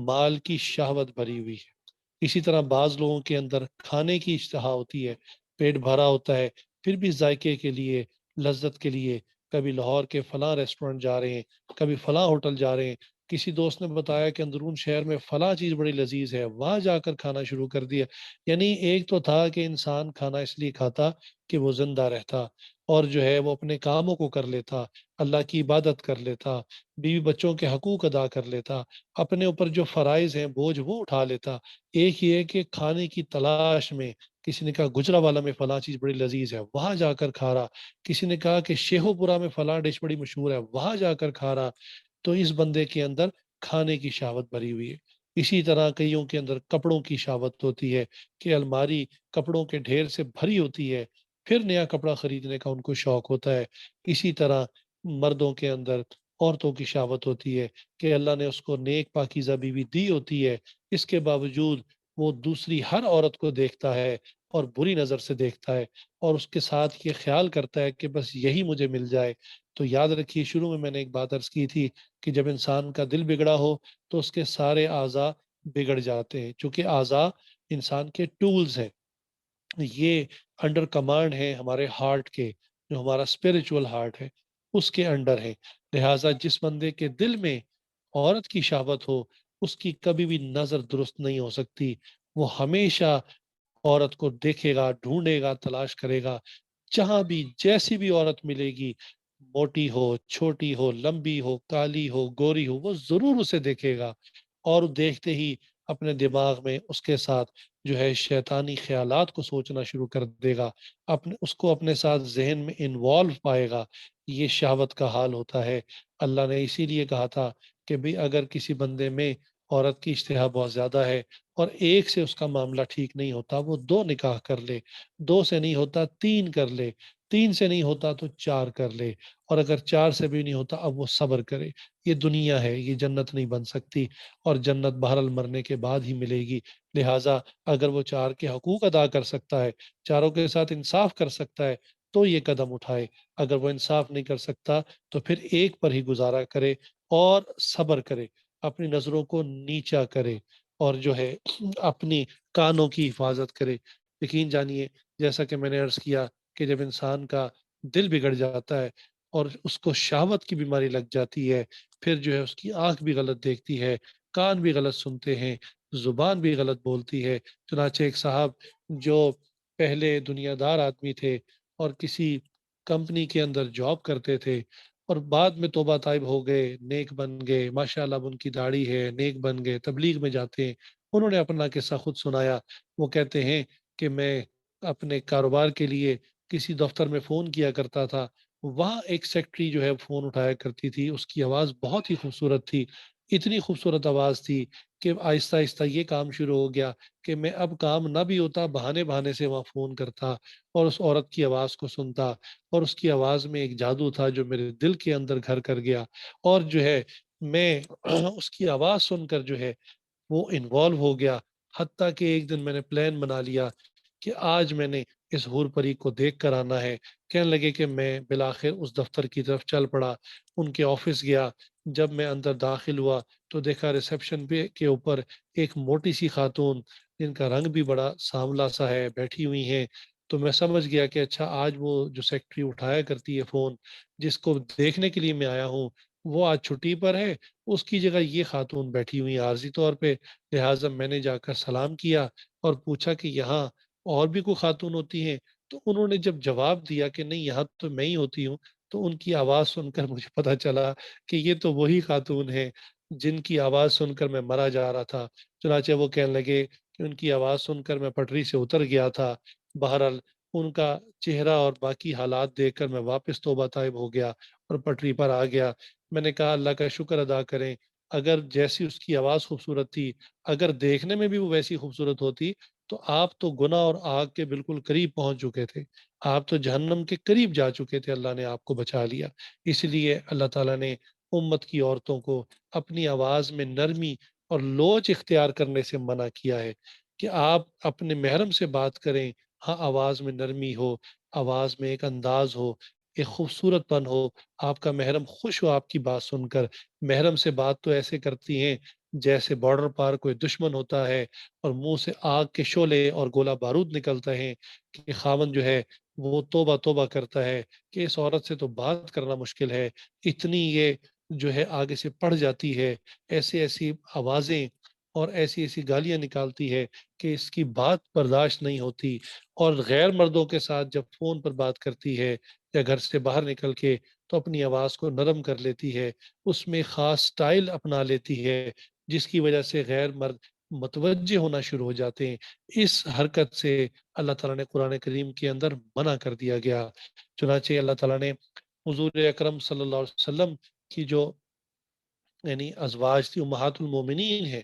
مال کی شہوت بھری ہوئی ہے. اسی طرح بعض لوگوں کے اندر کھانے کی اشتہا ہوتی ہے، پیٹ بھرا ہوتا ہے پھر بھی ذائقے کے لیے، لذت کے لیے کبھی لاہور کے فلاں ریسٹورنٹ جا رہے ہیں، کبھی فلاں ہوٹل جا رہے ہیں. کسی دوست نے بتایا کہ اندرون شہر میں فلاں چیز بڑی لذیذ ہے، وہاں جا کر کھانا شروع کر دیا. یعنی ایک تو تھا کہ انسان کھانا اس لیے کھاتا کہ وہ زندہ رہتا، اور جو ہے وہ اپنے کاموں کو کر لیتا، اللہ کی عبادت کر لیتا، بیوی بچوں کے حقوق ادا کر لیتا، اپنے اوپر جو فرائض ہیں بوجھ وہ اٹھا لیتا. ایک یہ ہے کہ کھانے کی تلاش میں کسی نے کہا گجرا والا میں فلاں چیز بڑی لذیذ ہے وہاں جا کر کھا رہا، کسی نے کہا کہ شیخو پورہ میں فلاں ڈش بڑی مشہور ہے وہاں جا کر کھا رہا. تو اس بندے کے اندر کھانے کی شہوت بھری ہوئی ہے. اسی طرح کئیوں کے اندر کپڑوں کی شہوت ہوتی ہے کہ الماری کپڑوں کے ڈھیر سے بھری ہوتی ہے، پھر نیا کپڑا خریدنے کا ان کو شوق ہوتا ہے. اسی طرح مردوں کے اندر عورتوں کی شہوت ہوتی ہے کہ اللہ نے اس کو نیک پاکیزہ بیوی دی ہوتی ہے، اس کے باوجود وہ دوسری ہر عورت کو دیکھتا ہے اور بری نظر سے دیکھتا ہے، اور اس کے ساتھ یہ خیال کرتا ہے کہ بس یہی مجھے مل جائے. تو یاد رکھیے، شروع میں نے ایک بات عرض کی تھی کہ جب انسان کا دل بگڑا ہو تو اس کے سارے اعضاء بگڑ جاتے ہیں، چونکہ اعضاء انسان کے ٹولز ہیں. یہ انڈر کمانڈ ہے ہمارے ہارٹ کے، جو ہمارا اسپرچول ہارٹ ہے اس کے انڈر ہے. لہٰذا جس بندے کے دل میں عورت کی شہوت ہو اس کی کبھی بھی نظر درست نہیں ہو سکتی. وہ ہمیشہ عورت کو دیکھے گا، ڈھونڈے گا، تلاش کرے گا. جہاں بھی جیسی بھی عورت ملے گی، موٹی ہو، چھوٹی ہو، لمبی ہو، کالی ہو، گوری ہو، وہ ضرور اسے دیکھے گا، اور دیکھتے ہی اپنے دماغ میں اس کے ساتھ جو ہے شیطانی خیالات کو سوچنا شروع کر دے گا، اس کو اپنے ساتھ ذہن میں انوالو پائے گا. یہ شہوت کا حال ہوتا ہے. اللہ نے اسی لیے کہا تھا کہ بھی اگر کسی بندے میں عورت کی اشتہا بہت زیادہ ہے اور ایک سے اس کا معاملہ ٹھیک نہیں ہوتا، وہ دو نکاح کر لے، دو سے نہیں ہوتا تین کر لے، تین سے نہیں ہوتا تو چار کر لے، اور اگر چار سے بھی نہیں ہوتا اب وہ صبر کرے. یہ دنیا ہے، یہ جنت نہیں بن سکتی، اور جنت بہرحال مرنے کے بعد ہی ملے گی. لہٰذا اگر وہ چار کے حقوق ادا کر سکتا ہے، چاروں کے ساتھ انصاف کر سکتا ہے، تو یہ قدم اٹھائے. اگر وہ انصاف نہیں کر سکتا تو پھر ایک پر ہی گزارا کرے اور صبر کرے، اپنی نظروں کو نیچا کرے، اور جو ہے اپنی کانوں کی حفاظت کرے. یقین جانیے، جیسا کہ میں نے عرض کیا کہ جب انسان کا دل بگڑ جاتا ہے اور اس کو شہوت کی بیماری لگ جاتی ہے، پھر جو ہے اس کی آنکھ بھی غلط دیکھتی ہے، کان بھی غلط سنتے ہیں، زبان بھی غلط بولتی ہے. چنانچہ ایک صاحب جو پہلے دنیا دار آدمی تھے اور کسی کمپنی کے اندر جاب کرتے تھے، اور بعد میں توبہ طائب ہو گئے، نیک بن گئے، ماشاءاللہ اب ان کی داڑھی ہے، نیک بن گئے، تبلیغ میں جاتے ہیں. انہوں نے اپنا قصہ خود سنایا. وہ کہتے ہیں کہ میں اپنے کاروبار کے لیے کسی دفتر میں فون کیا کرتا تھا، وہاں ایک سیکٹری جو ہے فون اٹھایا کرتی تھی، اس کی آواز بہت ہی خوبصورت تھی، اتنی خوبصورت آواز تھی کہ آہستہ آہستہ یہ کام شروع ہو گیا کہ میں اب کام نہ بھی ہوتا بہانے بہانے سے وہاں فون کرتا اور اس عورت کی آواز کو سنتا، اور اس کی آواز میں ایک جادو تھا جو میرے دل کے اندر گھر کر گیا، اور جو ہے میں اس کی آواز سن کر جو ہے وہ انوالو ہو گیا. حتیٰ کہ ایک دن میں نے پلان بنا لیا کہ آج میں نے اس حور پری کو دیکھ کر آنا ہے. کہنے لگے کہ میں بالآخر اس دفتر کی طرف چل پڑا، ان کے آفس گیا. جب میں اندر داخل ہوا تو دیکھا ریسیپشن پہ کے اوپر ایک موٹی سی خاتون، جن کا رنگ بھی بڑا سانولا سا ہے، بیٹھی ہوئی ہیں. تو میں سمجھ گیا کہ اچھا آج وہ جو سیکٹری اٹھایا کرتی ہے فون، جس کو دیکھنے کے لیے میں آیا ہوں، وہ آج چھٹی پر ہے، اس کی جگہ یہ خاتون بیٹھی ہوئی عارضی طور پہ. لہٰذا میں نے جا کر سلام کیا اور پوچھا کہ یہاں اور بھی کوئی خاتون ہوتی ہیں؟ تو انہوں نے جب جواب دیا کہ نہیں یہاں تو میں ہی ہوتی ہوں، تو ان کی آواز سن کر مجھے پتا چلا کہ یہ تو وہی خاتون ہیں جن کی آواز سن کر میں مرا جا رہا تھا۔ چنانچہ وہ کہنے لگے کہ ان کی آواز سن کر میں پٹری سے اتر گیا تھا، بہرحال ان کا چہرہ اور باقی حالات دیکھ کر میں واپس توبہ طائب ہو گیا اور پٹری پر آ گیا۔ میں نے کہا اللہ کا شکر ادا کریں، اگر جیسی اس کی آواز خوبصورت تھی، اگر دیکھنے میں بھی وہ ویسی خوبصورت ہوتی، تو آپ تو گناہ اور آگ کے بالکل قریب پہنچ چکے تھے، آپ تو جہنم کے قریب جا چکے تھے، اللہ نے آپ کو بچا لیا۔ اس لیے اللہ تعالیٰ نے امت کی عورتوں کو اپنی آواز میں نرمی اور لوچ اختیار کرنے سے منع کیا ہے کہ آپ اپنے محرم سے بات کریں، ہاں آواز میں نرمی ہو، آواز میں ایک انداز ہو، ایک خوبصورت پن ہو، آپ کا محرم خوش ہو آپ کی بات سن کر۔ محرم سے بات تو ایسے کرتی ہیں جیسے بارڈر پار کوئی دشمن ہوتا ہے اور منہ سے آگ کے شعلے اور گولہ بارود نکلتا ہے کہ خاوند جو ہے وہ توبہ توبہ کرتا ہے کہ اس عورت سے تو بات کرنا مشکل ہے، اتنی یہ جو ہے آگے سے پڑ جاتی ہے، ایسی ایسی آوازیں اور ایسی ایسی گالیاں نکالتی ہے کہ اس کی بات برداشت نہیں ہوتی۔ اور غیر مردوں کے ساتھ جب فون پر بات کرتی ہے یا گھر سے باہر نکل کے، تو اپنی آواز کو نرم کر لیتی ہے، اس میں خاص سٹائل اپنا لیتی ہے جس کی وجہ سے غیر مرد متوجہ ہونا شروع ہو جاتے ہیں۔ اس حرکت سے اللہ تعالیٰ نے قرآن کریم کے اندر منع کر دیا گیا۔ چنانچہ اللہ تعالیٰ نے حضور اکرم صلی اللہ علیہ وسلم کی جو یعنی ازواج تھی امہات المومنین ہے،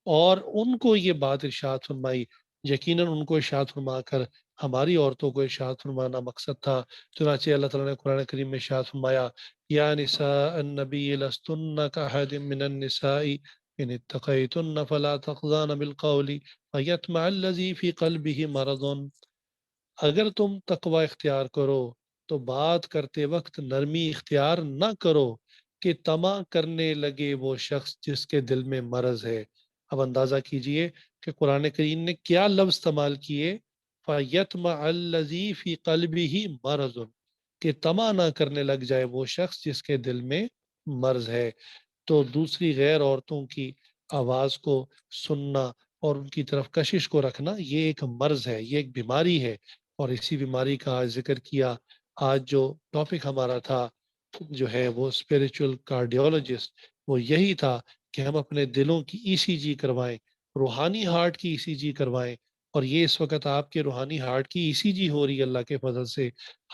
اور ان کو یہ بات ارشاد فرمائی، یقیناً ان کو ارشاد فرما کر ہماری عورتوں کو ارشاد فرمانا مقصد تھا۔ چنانچہ اللہ تعالیٰ نے قرآن کریم میں ارشاد فرمایا یا نساء النبی لستن کاحد من النساء ان اتقیتن فلا تخضان بالقول فیطمع الذی فی قلبہ مرض۔ اگر تم تقوی اختیار کرو تو بات کرتے وقت نرمی اختیار نہ کرو کہ طمع کرنے لگے وہ شخص جس کے دل میں مرض ہے۔ اب اندازہ کیجئے کہ قرآن کریم نے کیا لفظ استعمال کیے، فَيَطْمَعَ الَّذِي فِي قَلْبِهِ مَرَضٌ، کہ طمع نہ کرنے لگ جائے وہ شخص جس کے دل میں مرض ہے۔ تو دوسری غیر عورتوں کی آواز کو سننا اور ان کی طرف کشش کو رکھنا یہ ایک مرض ہے، یہ ایک بیماری ہے، اور اسی بیماری کا آج ذکر کیا۔ آج جو ٹاپک ہمارا تھا جو ہے وہ اسپریچول کارڈیولوجسٹ، وہ یہی تھا کہ ہم اپنے دلوں کی ای سی جی کروائیں، روحانی ہارٹ کی ای سی جی کروائیں، اور یہ اس وقت آپ کے روحانی ہارٹ کی ای سی جی ہو رہی ہے اللہ کے فضل سے۔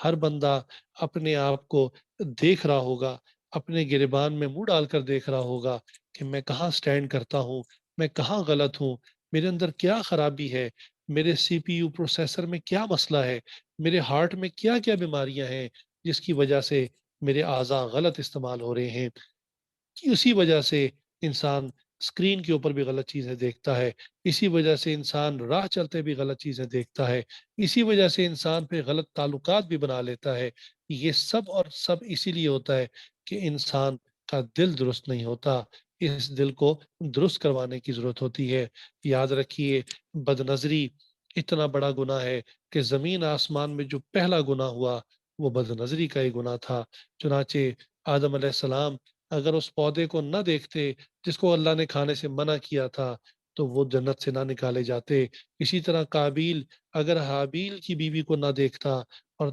ہر بندہ اپنے آپ کو دیکھ رہا ہوگا، اپنے گریبان میں منہ ڈال کر دیکھ رہا ہوگا کہ میں کہاں سٹینڈ کرتا ہوں، میں کہاں غلط ہوں، میرے اندر کیا خرابی ہے، میرے سی پی یو پروسیسر میں کیا مسئلہ ہے، میرے ہارٹ میں کیا کیا بیماریاں ہیں جس کی وجہ سے میرے اعضاء غلط استعمال ہو رہے ہیں۔ اسی وجہ سے انسان اسکرین کے اوپر بھی غلط چیزیں دیکھتا ہے، اسی وجہ سے انسان راہ چلتے بھی غلط چیزیں دیکھتا ہے، اسی وجہ سے انسان پہ غلط تعلقات بھی بنا لیتا ہے۔ یہ سب اور سب اسی لیے ہوتا ہے کہ انسان کا دل درست نہیں ہوتا، اس دل کو درست کروانے کی ضرورت ہوتی ہے۔ یاد رکھیے بد نظری اتنا بڑا گناہ ہے کہ زمین آسمان میں جو پہلا گناہ ہوا وہ بد نظری کا ہی گناہ تھا۔ چنانچہ آدم علیہ السلام اگر اس پودے کو نہ دیکھتے جس کو اللہ نے کھانے سے منع کیا تھا تو وہ جنت سے نہ نکالے جاتے۔ اسی طرح قابیل اگر حابیل کی بیوی کو نہ دیکھتا اور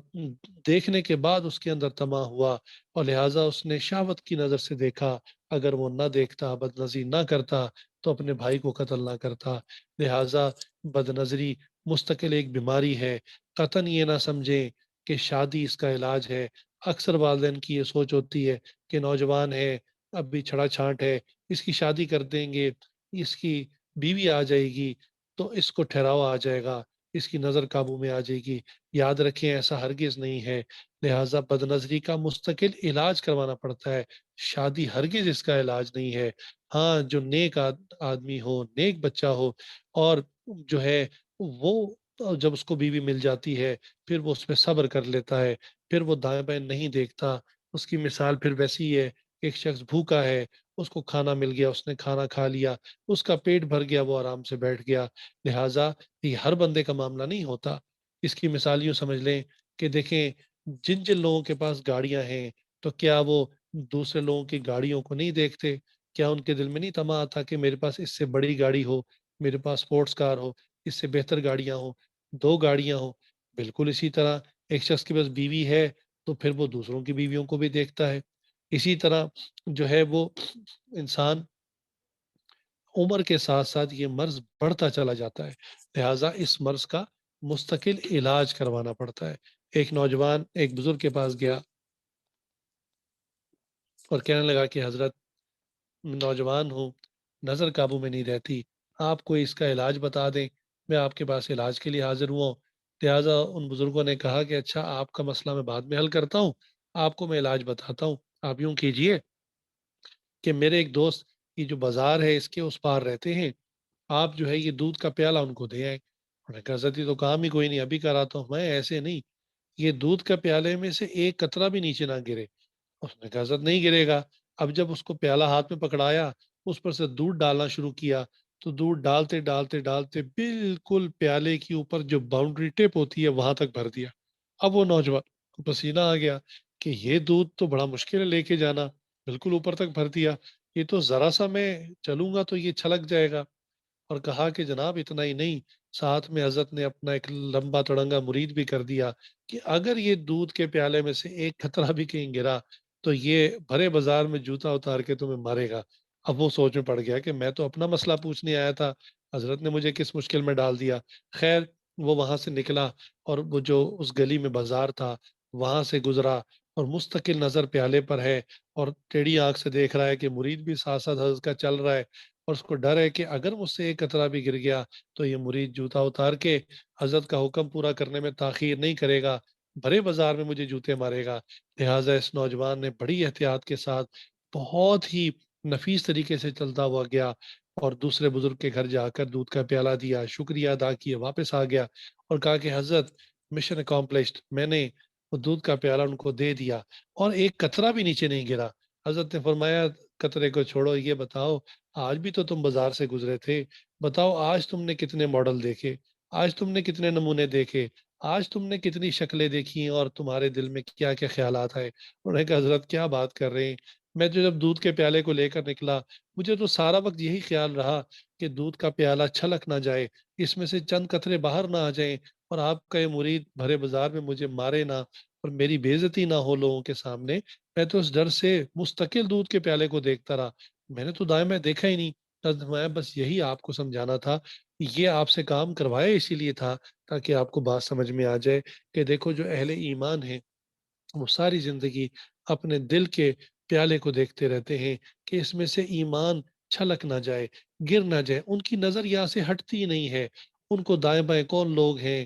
دیکھنے کے بعد اس کے اندر طمع ہوا اور لہٰذا اس نے شہوت کی نظر سے دیکھا، اگر وہ نہ دیکھتا بد نظری نہ کرتا تو اپنے بھائی کو قتل نہ کرتا۔ لہٰذا بد نظری مستقل ایک بیماری ہے، قطعاً یہ نہ سمجھیں کہ شادی اس کا علاج ہے۔ اکثر والدین کی یہ سوچ ہوتی ہے کہ نوجوان ہے، اب بھی چھڑا چھانٹ ہے، اس کی شادی کر دیں گے، اس کی بیوی آ جائے گی تو اس کو ٹھہراؤ آ جائے گا، اس کی نظر قابو میں آ جائے گی۔ یاد رکھیں ایسا ہرگز نہیں ہے، لہٰذا بد نظری کا مستقل علاج کروانا پڑتا ہے، شادی ہرگز اس کا علاج نہیں ہے۔ ہاں جو نیک آدمی ہو، نیک بچہ ہو، اور جو ہے وہ جب اس کو بیوی مل جاتی ہے پھر وہ اس پہ صبر کر لیتا ہے، پھر وہ دائیں بائیں نہیں دیکھتا۔ اس کی مثال پھر ویسی ہے، ایک شخص بھوکا ہے، اس کو کھانا مل گیا، اس نے کھانا کھا لیا، اس کا پیٹ بھر گیا، وہ آرام سے بیٹھ گیا۔ لہٰذا یہ ہر بندے کا معاملہ نہیں ہوتا۔ اس کی مثال یوں سمجھ لیں کہ دیکھیں جن جن لوگوں کے پاس گاڑیاں ہیں تو کیا وہ دوسرے لوگوں کی گاڑیوں کو نہیں دیکھتے؟ کیا ان کے دل میں نہیں طمع آتا کہ میرے پاس اس سے بڑی گاڑی ہو، میرے پاس سپورٹس کار ہو، اس سے بہتر گاڑیاں ہوں؟ دو گاڑیاں ہوں، بالکل اسی طرح ایک شخص کے پاس بیوی ہے تو پھر وہ دوسروں کی بیویوں کو بھی دیکھتا ہے، اسی طرح جو ہے وہ انسان عمر کے ساتھ ساتھ یہ مرض بڑھتا چلا جاتا ہے، لہٰذا اس مرض کا مستقل علاج کروانا پڑتا ہے۔ ایک نوجوان ایک بزرگ کے پاس گیا اور کہنے لگا کہ حضرت، نوجوان ہوں، نظر قابو میں نہیں رہتی، آپ کوئی اس کا علاج بتا دیں، میں آپ کے پاس علاج کے لیے حاضر ہوا ہوں۔ لہٰذا ان بزرگوں نے کہا کہ اچھا، آپ کا مسئلہ میں بعد میں حل کرتا ہوں، آپ کو میں علاج بتاتا ہوں۔ آپ یوں کیجئے کہ میرے ایک دوست کی جو بازار ہے اس کے اس پار رہتے ہیں، آپ جو ہے یہ دودھ کا پیالہ ان کو دے آئیں۔ انہوں نے کہا حضرت یہ تو کام ہی کوئی نہیں، ابھی کراتا ہوں۔ میں ایسے نہیں، یہ دودھ کا پیالے میں سے ایک قطرہ بھی نیچے نہ گرے۔ اس نے کہا حضرت نہیں گرے گا۔ اب جب اس کو پیالہ ہاتھ میں پکڑایا، اس پر سے دودھ ڈالنا شروع کیا، تو دودھ ڈالتے ڈالتے ڈالتے بالکل پیالے کے اوپر جو باؤنڈری ٹپ ہوتی ہے وہاں تک بھر دیا۔ اب وہ نوجوان کو پسینہ آ گیا کہ یہ دودھ تو بڑا مشکل ہے لے کے جانا، بالکل اوپر تک بھر دیا، یہ تو ذرا سا میں چلوں گا تو یہ چھلک جائے گا۔ اور کہا کہ جناب اتنا ہی نہیں، ساتھ میں حضرت نے اپنا ایک لمبا تڑنگا مرید بھی کر دیا کہ اگر یہ دودھ کے پیالے میں سے ایک قطرہ بھی کہیں گرا تو یہ بھرے بازار میں جوتا اتار کے تمہیں مارے گا۔ اب وہ سوچ میں پڑ گیا کہ میں تو اپنا مسئلہ پوچھنے آیا تھا، حضرت نے مجھے کس مشکل میں ڈال دیا۔ خیر، وہ وہاں سے نکلا اور وہ جو اس گلی میں بازار تھا وہاں سے گزرا، اور مستقل نظر پیالے پر ہے، اور ٹیڑھی آنکھ سے دیکھ رہا ہے کہ مرید بھی ساتھ ساتھ حضرت کا چل رہا ہے، اور اس کو ڈر ہے کہ اگر مجھ سے ایک قطرہ بھی گر گیا تو یہ مرید جوتا اتار کے حضرت کا حکم پورا کرنے میں تاخیر نہیں کرے گا، بھرے بازار میں مجھے جوتے مارے گا۔ لہٰذا اس نوجوان نے بڑی احتیاط کے ساتھ بہت ہی نفیس طریقے سے چلتا ہوا گیا، اور دوسرے بزرگ کے گھر جا کر دودھ کا پیالہ دیا، شکریہ ادا کیا، واپس آ گیا اور کہا کہ حضرت، مشن اکمپلشڈ، میں نے وہ دودھ کا پیالہ ان کو دے دیا اور ایک قطرہ بھی نیچے نہیں گرا۔ حضرت نے فرمایا قطرے کو چھوڑو، یہ بتاؤ آج بھی تو تم بازار سے گزرے تھے، بتاؤ آج تم نے کتنے ماڈل دیکھے، آج تم نے کتنے نمونے دیکھے، آج تم نے کتنی شکلیں دیکھی اور تمہارے دل میں کیا کیا خیالات آئے۔ انہوں نے کہا حضرت کیا بات کر رہے ہیں، میں جو جب دودھ کے پیالے کو لے کر نکلا مجھے تو سارا وقت یہی خیال رہا کہ دودھ کا پیالہ چھلک نہ جائے، اس میں سے چند قطرے باہر نہ آ جائیں، اور آپ کا یہ مرید بھرے بازار میں مجھے مارے نہ اور میری بے عزتی نہ ہو لوگوں کے سامنے۔ میں تو اس ڈر سے مستقل دودھ کے پیالے کو دیکھتا رہا، میں نے تو دائیں میں دیکھا ہی نہیں۔ میں بس یہی آپ کو سمجھانا تھا، یہ آپ سے کام کروایا اسی لیے تھا تاکہ آپ کو بات سمجھ میں آ جائے کہ دیکھو جو اہل ایمان ہیں وہ ساری زندگی اپنے دل کے پیالے کو دیکھتے رہتے ہیں کہ اس میں سے ایمان چھلک نہ جائے، گر نہ جائے۔ ان کی نظر یہاں سے ہٹتی ہی نہیں ہے، ان کو دائیں بائیں کون لوگ ہیں،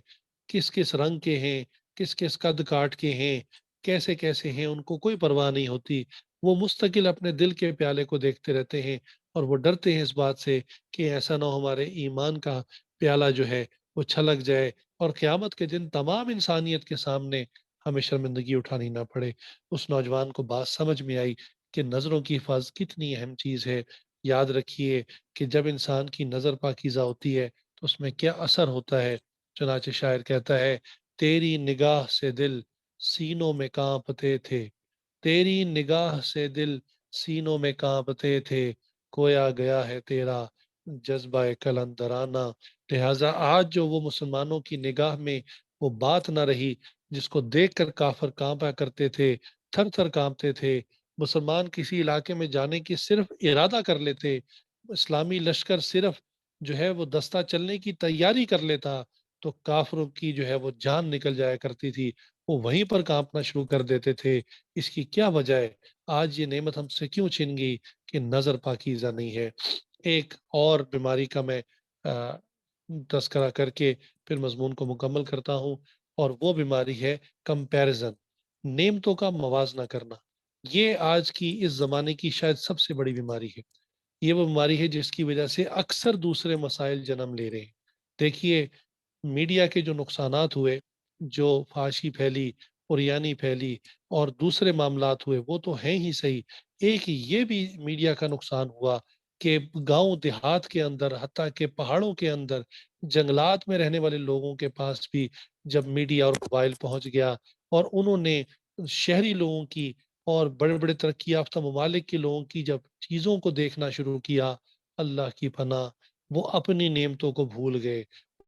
کس کس رنگ کے ہیں، کس کس قد کاٹ کے ہیں، کیسے کیسے ہیں، ان کو کوئی پرواہ نہیں ہوتی۔ وہ مستقل اپنے دل کے پیالے کو دیکھتے رہتے ہیں، اور وہ ڈرتے ہیں اس بات سے کہ ایسا نہ ہو ہمارے ایمان کا پیالہ جو ہے وہ چھلک جائے اور قیامت کے دن تمام انسانیت کے سامنے ہمیں شرمندگی اٹھانی نہ پڑے۔ اس نوجوان کو بات سمجھ میں آئی کہ نظروں کی حفاظت کتنی اہم چیز ہے۔ یاد رکھیے کہ جب انسان کی نظر پاکیزہ ہوتی ہے تو اس میں کیا اثر ہوتا ہے۔ چنانچہ شاعر کہتا ہے، تیری نگاہ سے دل سینوں میں کانپتے تھے، تیری نگاہ سے دل سینوں میں کانپتے تھے، کھویا گیا ہے تیرا جذبہ کلندرانہ۔ لہٰذا آج جو وہ مسلمانوں کی نگاہ میں وہ بات نہ رہی جس کو دیکھ کر کافر کانپا کرتے تھے، تھر تھر کانپتے تھے، مسلمان کسی علاقے میں جانے کی صرف ارادہ کر لیتے، اسلامی لشکر صرف جو ہے وہ دستہ چلنے کی تیاری کر لیتا تو کافروں کی جو ہے وہ جان نکل جایا کرتی تھی، وہ وہیں پر کانپنا شروع کر دیتے تھے۔ اس کی کیا وجہ ہے؟ آج یہ نعمت ہم سے کیوں چھن گئی کہ نظر پاکیزہ نہیں ہے۔ ایک اور بیماری کا میں تذکرہ کر کے پھر مضمون کو مکمل کرتا ہوں، اور وہ بیماری ہے کمپیرزن، نعمتوں کا موازنہ کرنا۔ یہ آج کی اس زمانے کی شاید سب سے بڑی بیماری ہے۔ یہ وہ بیماری ہے جس کی وجہ سے اکثر دوسرے مسائل جنم لے رہے ہیں۔ دیکھیے، میڈیا کے جو نقصانات ہوئے، جو فحاشی پھیلی، اوریانی پھیلی اور دوسرے معاملات ہوئے وہ تو ہیں ہی صحیح، ایک یہ بھی میڈیا کا نقصان ہوا کہ گاؤں دیہات کے اندر، حتیٰ کہ پہاڑوں کے اندر، جنگلات میں رہنے والے لوگوں کے پاس بھی جب میڈیا اور موبائل پہنچ گیا اور انہوں نے شہری لوگوں کی اور بڑے بڑے ترقی یافتہ ممالک کے لوگوں کی جب چیزوں کو دیکھنا شروع کیا، اللہ کی پناہ، وہ اپنی نعمتوں کو بھول گئے،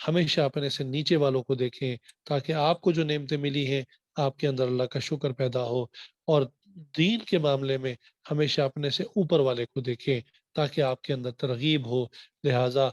ہمیشہ اپنے سے نیچے والوں کو دیکھیں، تاکہ آپ کو جو نعمتیں ملی ہیں آپ کے اندر اللہ کا شکر پیدا ہو، اور دین کے معاملے میں ہمیشہ اپنے سے اوپر والے کو دیکھیں تاکہ آپ کے اندر ترغیب ہو۔ لہٰذا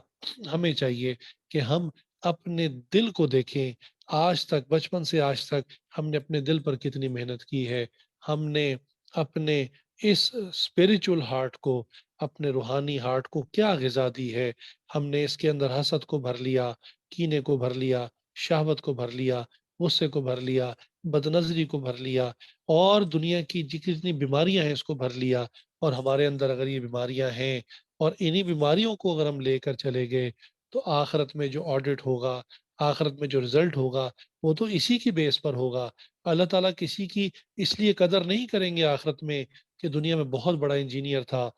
ہمیں چاہیے کہ ہم اپنے دل کو دیکھیں، آج تک، بچپن سے آج تک ہم نے اپنے دل پر کتنی محنت کی ہے، ہم نے اپنے اس اسپریچول ہارٹ کو، اپنے روحانی ہارٹ کو کیا غذا دی ہے، ہم نے اس کے اندر حسد کو بھر لیا، کینے کو بھر لیا، شہوت کو بھر لیا، غصے کو بھر لیا، بدنظری کو بھر لیا، اور دنیا کی جتنی بیماریاں ہیں اس کو بھر لیا۔ اور ہمارے اندر اگر یہ بیماریاں ہیں اور انہی بیماریوں کو اگر ہم لے کر چلے گئے تو آخرت میں جو آڈٹ ہوگا، آخرت میں جو رزلٹ ہوگا وہ تو اسی کی بیس پر ہوگا۔ اللہ تعالیٰ کسی کی اس لیے قدر نہیں کریں گے آخرت میں کہ دنیا میں بہت بڑا انجینئر تھا،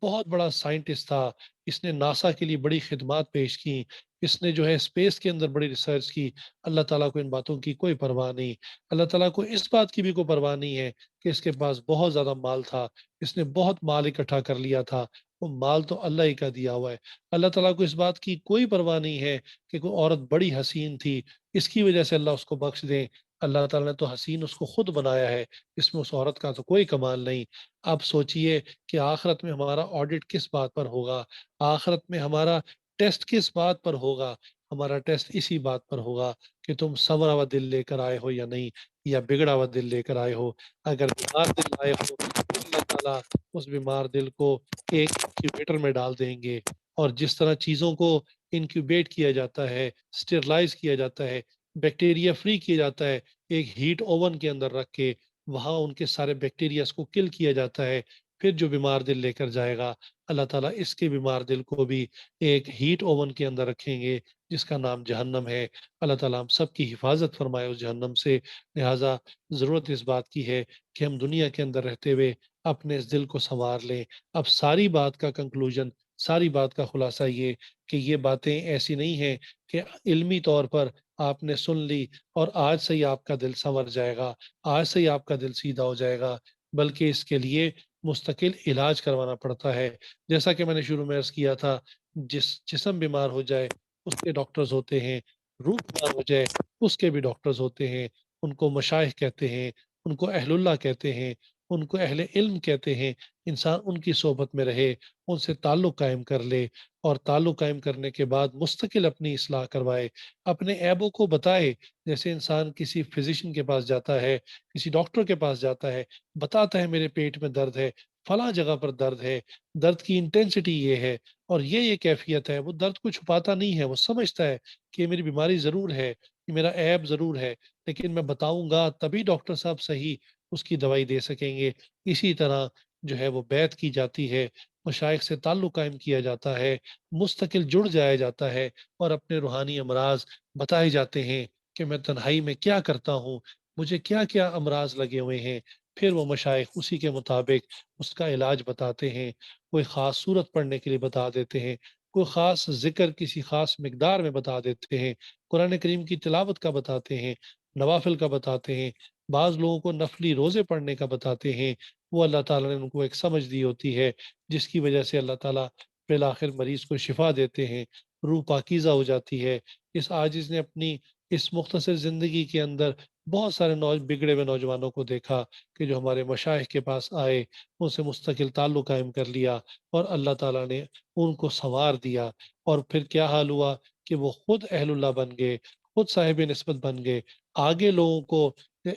بہت بڑا سائنٹسٹ تھا، اس نے ناسا کے لیے بڑی خدمات پیش کی، اس نے جو ہے اسپیس کے اندر بڑی ریسرچ کی۔ اللہ تعالیٰ کو ان باتوں کی کوئی پرواہ نہیں۔ اللہ تعالیٰ کو اس بات کی بھی کوئی پرواہ نہیں ہے کہ اس کے پاس بہت زیادہ مال تھا، اس نے بہت مال اکٹھا کر لیا تھا، وہ مال تو اللہ ہی کا دیا ہوا ہے۔ اللہ تعالیٰ کو اس بات کی کوئی پرواہ نہیں ہے کہ کوئی عورت بڑی حسین تھی، اس کی وجہ سے اللہ اس کو بخش دے۔ اللہ تعالیٰ نے تو حسین اس کو خود بنایا ہے، اس میں اس عورت کا تو کوئی کمال نہیں۔ اب سوچئے کہ آخرت میں ہمارا آڈٹ کس بات پر ہوگا، آخرت میں ہمارا ٹیسٹ کس بات پر ہوگا؟ ہمارا ٹیسٹ اسی بات پر ہوگا کہ تم سنورا ہوا دل لے کر آئے ہو یا نہیں، یا بگڑا ہوا دل لے کر آئے ہو۔ اگر بیمار دل آئے ہو تو اللہ تعالیٰ اس بیمار دل کو ایک انکیوبیٹر میں ڈال دیں گے، اور جس طرح چیزوں کو انکیوبیٹ کیا جاتا ہے، اسٹرلائز کیا جاتا ہے، بیکٹیریا فری کیا جاتا ہے، ایک ہیٹ اوون کے اندر رکھ کے وہاں ان کے سارے بیکٹیریاز کو کل کیا جاتا ہے، پھر جو بیمار دل لے کر جائے گا اللہ تعالیٰ اس کے بیمار دل کو بھی ایک ہیٹ اوون کے اندر رکھیں گے جس کا نام جہنم ہے۔ اللہ تعالیٰ ہم سب کی حفاظت فرمائے اس جہنم سے۔ لہٰذا ضرورت اس بات کی ہے کہ ہم دنیا کے اندر رہتے ہوئے اپنے اس دل کو سنوار لیں۔ اب ساری بات کا کنکلوژن، ساری بات کا خلاصہ یہ کہ یہ باتیں ایسی نہیں ہیں کہ علمی طور پر آپ نے سن لی اور آج سے ہی آپ کا دل سنور جائے گا، آج سے ہی آپ کا دل سیدھا ہو جائے گا، بلکہ اس کے لیے مستقل علاج کروانا پڑتا ہے۔ جیسا کہ میں نے شروع میں عرض کیا تھا، جس جسم بیمار ہو جائے اس کے ڈاکٹرز ہوتے ہیں، روح بیمار ہو جائے اس کے بھی ڈاکٹرز ہوتے ہیں، ان کو مشائخ کہتے ہیں، ان کو اہل اللہ کہتے ہیں، ان کو اہل علم کہتے ہیں۔ انسان ان کی صحبت میں رہے، ان سے تعلق قائم کر لے، اور تعلق قائم کرنے کے بعد مستقل اپنی اصلاح کروائے، اپنے عیبوں کو بتائے۔ جیسے انسان کسی فزیشین کے پاس جاتا ہے، کسی ڈاکٹر کے پاس جاتا ہے، بتاتا ہے میرے پیٹ میں درد ہے، فلاں جگہ پر درد ہے، درد کی انٹینسٹی یہ ہے اور یہ کیفیت ہے۔ وہ درد کو چھپاتا نہیں ہے، وہ سمجھتا ہے کہ یہ میری بیماری ضرور ہے، یہ میرا عیب ضرور ہے، لیکن میں بتاؤں گا تبھی ڈاکٹر صاحب صحیح اس کی دوائی دے سکیں گے۔ اسی طرح جو ہے وہ بیعت کی جاتی ہے، مشائخ سے تعلق قائم کیا جاتا ہے، مستقل جڑ جایا جاتا ہے، اور اپنے روحانی امراض بتائے جاتے ہیں کہ میں تنہائی میں کیا کرتا ہوں، مجھے کیا کیا امراض لگے ہوئے ہیں۔ پھر وہ مشائخ اسی کے مطابق اس کا علاج بتاتے ہیں، کوئی خاص صورت پڑھنے کے لیے بتا دیتے ہیں، کوئی خاص ذکر کسی خاص مقدار میں بتا دیتے ہیں، قرآن کریم کی تلاوت کا بتاتے ہیں، نوافل کا بتاتے ہیں، بعض لوگوں کو نفلی روزے پڑھنے کا بتاتے ہیں۔ وہ اللہ تعالیٰ نے ان کو ایک سمجھ دی ہوتی ہے جس کی وجہ سے اللہ تعالیٰ بالآخر مریض کو شفا دیتے ہیں، روح پاکیزہ ہو جاتی ہے۔ اس عاجز نے اپنی اس مختصر زندگی کے اندر بہت سارے بگڑے ہوئے نوجوانوں کو دیکھا کہ جو ہمارے مشائخ کے پاس آئے، ان سے مستقل تعلق قائم کر لیا، اور اللہ تعالیٰ نے ان کو سنوار دیا، اور پھر کیا حال ہوا کہ وہ خود اہل اللہ بن گئے، خود صاحب نسبت بن گئے، آگے لوگوں کو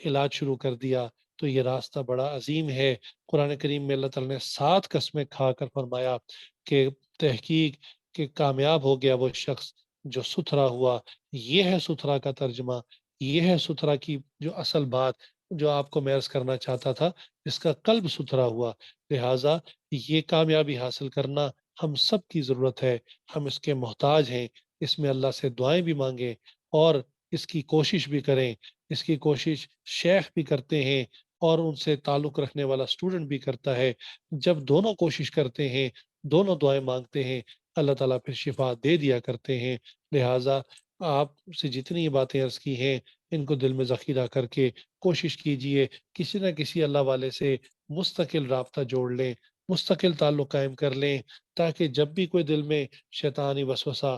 علاج شروع کر دیا۔ تو یہ راستہ بڑا عظیم ہے۔ قرآن کریم میں اللہ تعالیٰ نے 7 قسمیں کھا کر فرمایا کہ تحقیق کہ کامیاب ہو گیا وہ شخص جو ستھرا ہوا۔ یہ ہے ستھرا کا ترجمہ، یہ ہے ستھرا کی جو اصل بات جو آپ کو میں عرض کرنا چاہتا تھا، اس کا قلب ستھرا ہوا۔ لہٰذا یہ کامیابی حاصل کرنا ہم سب کی ضرورت ہے، ہم اس کے محتاج ہیں۔ اس میں اللہ سے دعائیں بھی مانگیں اور اس کی کوشش بھی کریں۔ اس کی کوشش شیخ بھی کرتے ہیں اور ان سے تعلق رکھنے والا اسٹوڈنٹ بھی کرتا ہے۔ جب دونوں کوشش کرتے ہیں، دونوں دعائیں مانگتے ہیں، اللہ تعالیٰ پھر شفا دے دیا کرتے ہیں۔ لہٰذا آپ سے جتنی یہ باتیں عرض کی ہیں ان کو دل میں ذخیرہ کر کے کوشش کیجئے کسی نہ کسی اللہ والے سے مستقل رابطہ جوڑ لیں، مستقل تعلق قائم کر لیں، تاکہ جب بھی کوئی دل میں شیطانی وسوسہ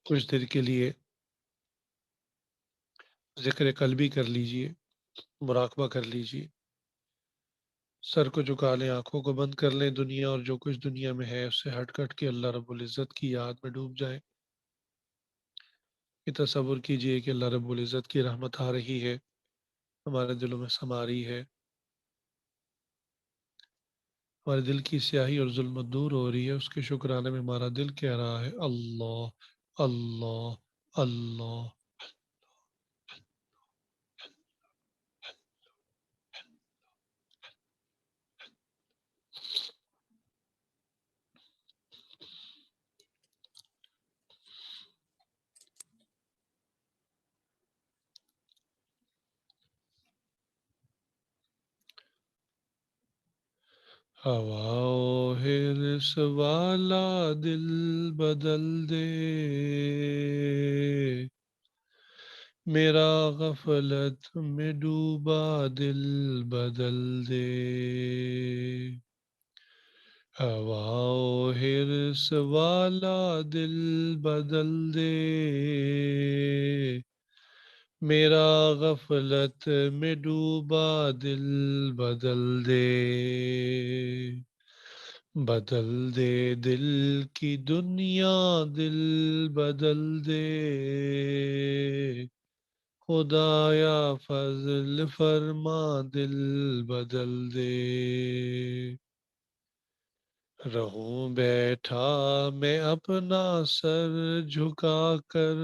کچھ دیر کے لیے ذکر قلبی کر لیجئے، مراقبہ کر لیجئے، سر کو جھکا لیں، آنکھوں کو بند کر لیں، دنیا اور جو کچھ دنیا میں ہے اس سے ہٹ کٹ کے اللہ رب العزت کی یاد میں ڈوب جائیں۔ یہ تصور کیجئے کہ اللہ رب العزت کی رحمت آ رہی ہے، ہمارے دلوں میں سما رہی ہے، ہمارے دل کی سیاہی اور ظلمت دور ہو رہی ہے، اس کے شکرانے میں ہمارا دل کہہ رہا ہے اللہ اللہ اللہ۔ ہوا و حرص والا دل بدل دے، میرا غفلت میں ڈوبا دل بدل دے۔ ہوا و حرص والا دل بدل دے، میرا غفلت میں ڈوبا دل بدل دے۔ بدل دے دل کی دنیا، دل بدل دے، خدایا فضل فرما دل بدل دے۔ رہوں بیٹھا میں اپنا سر جھکا کر،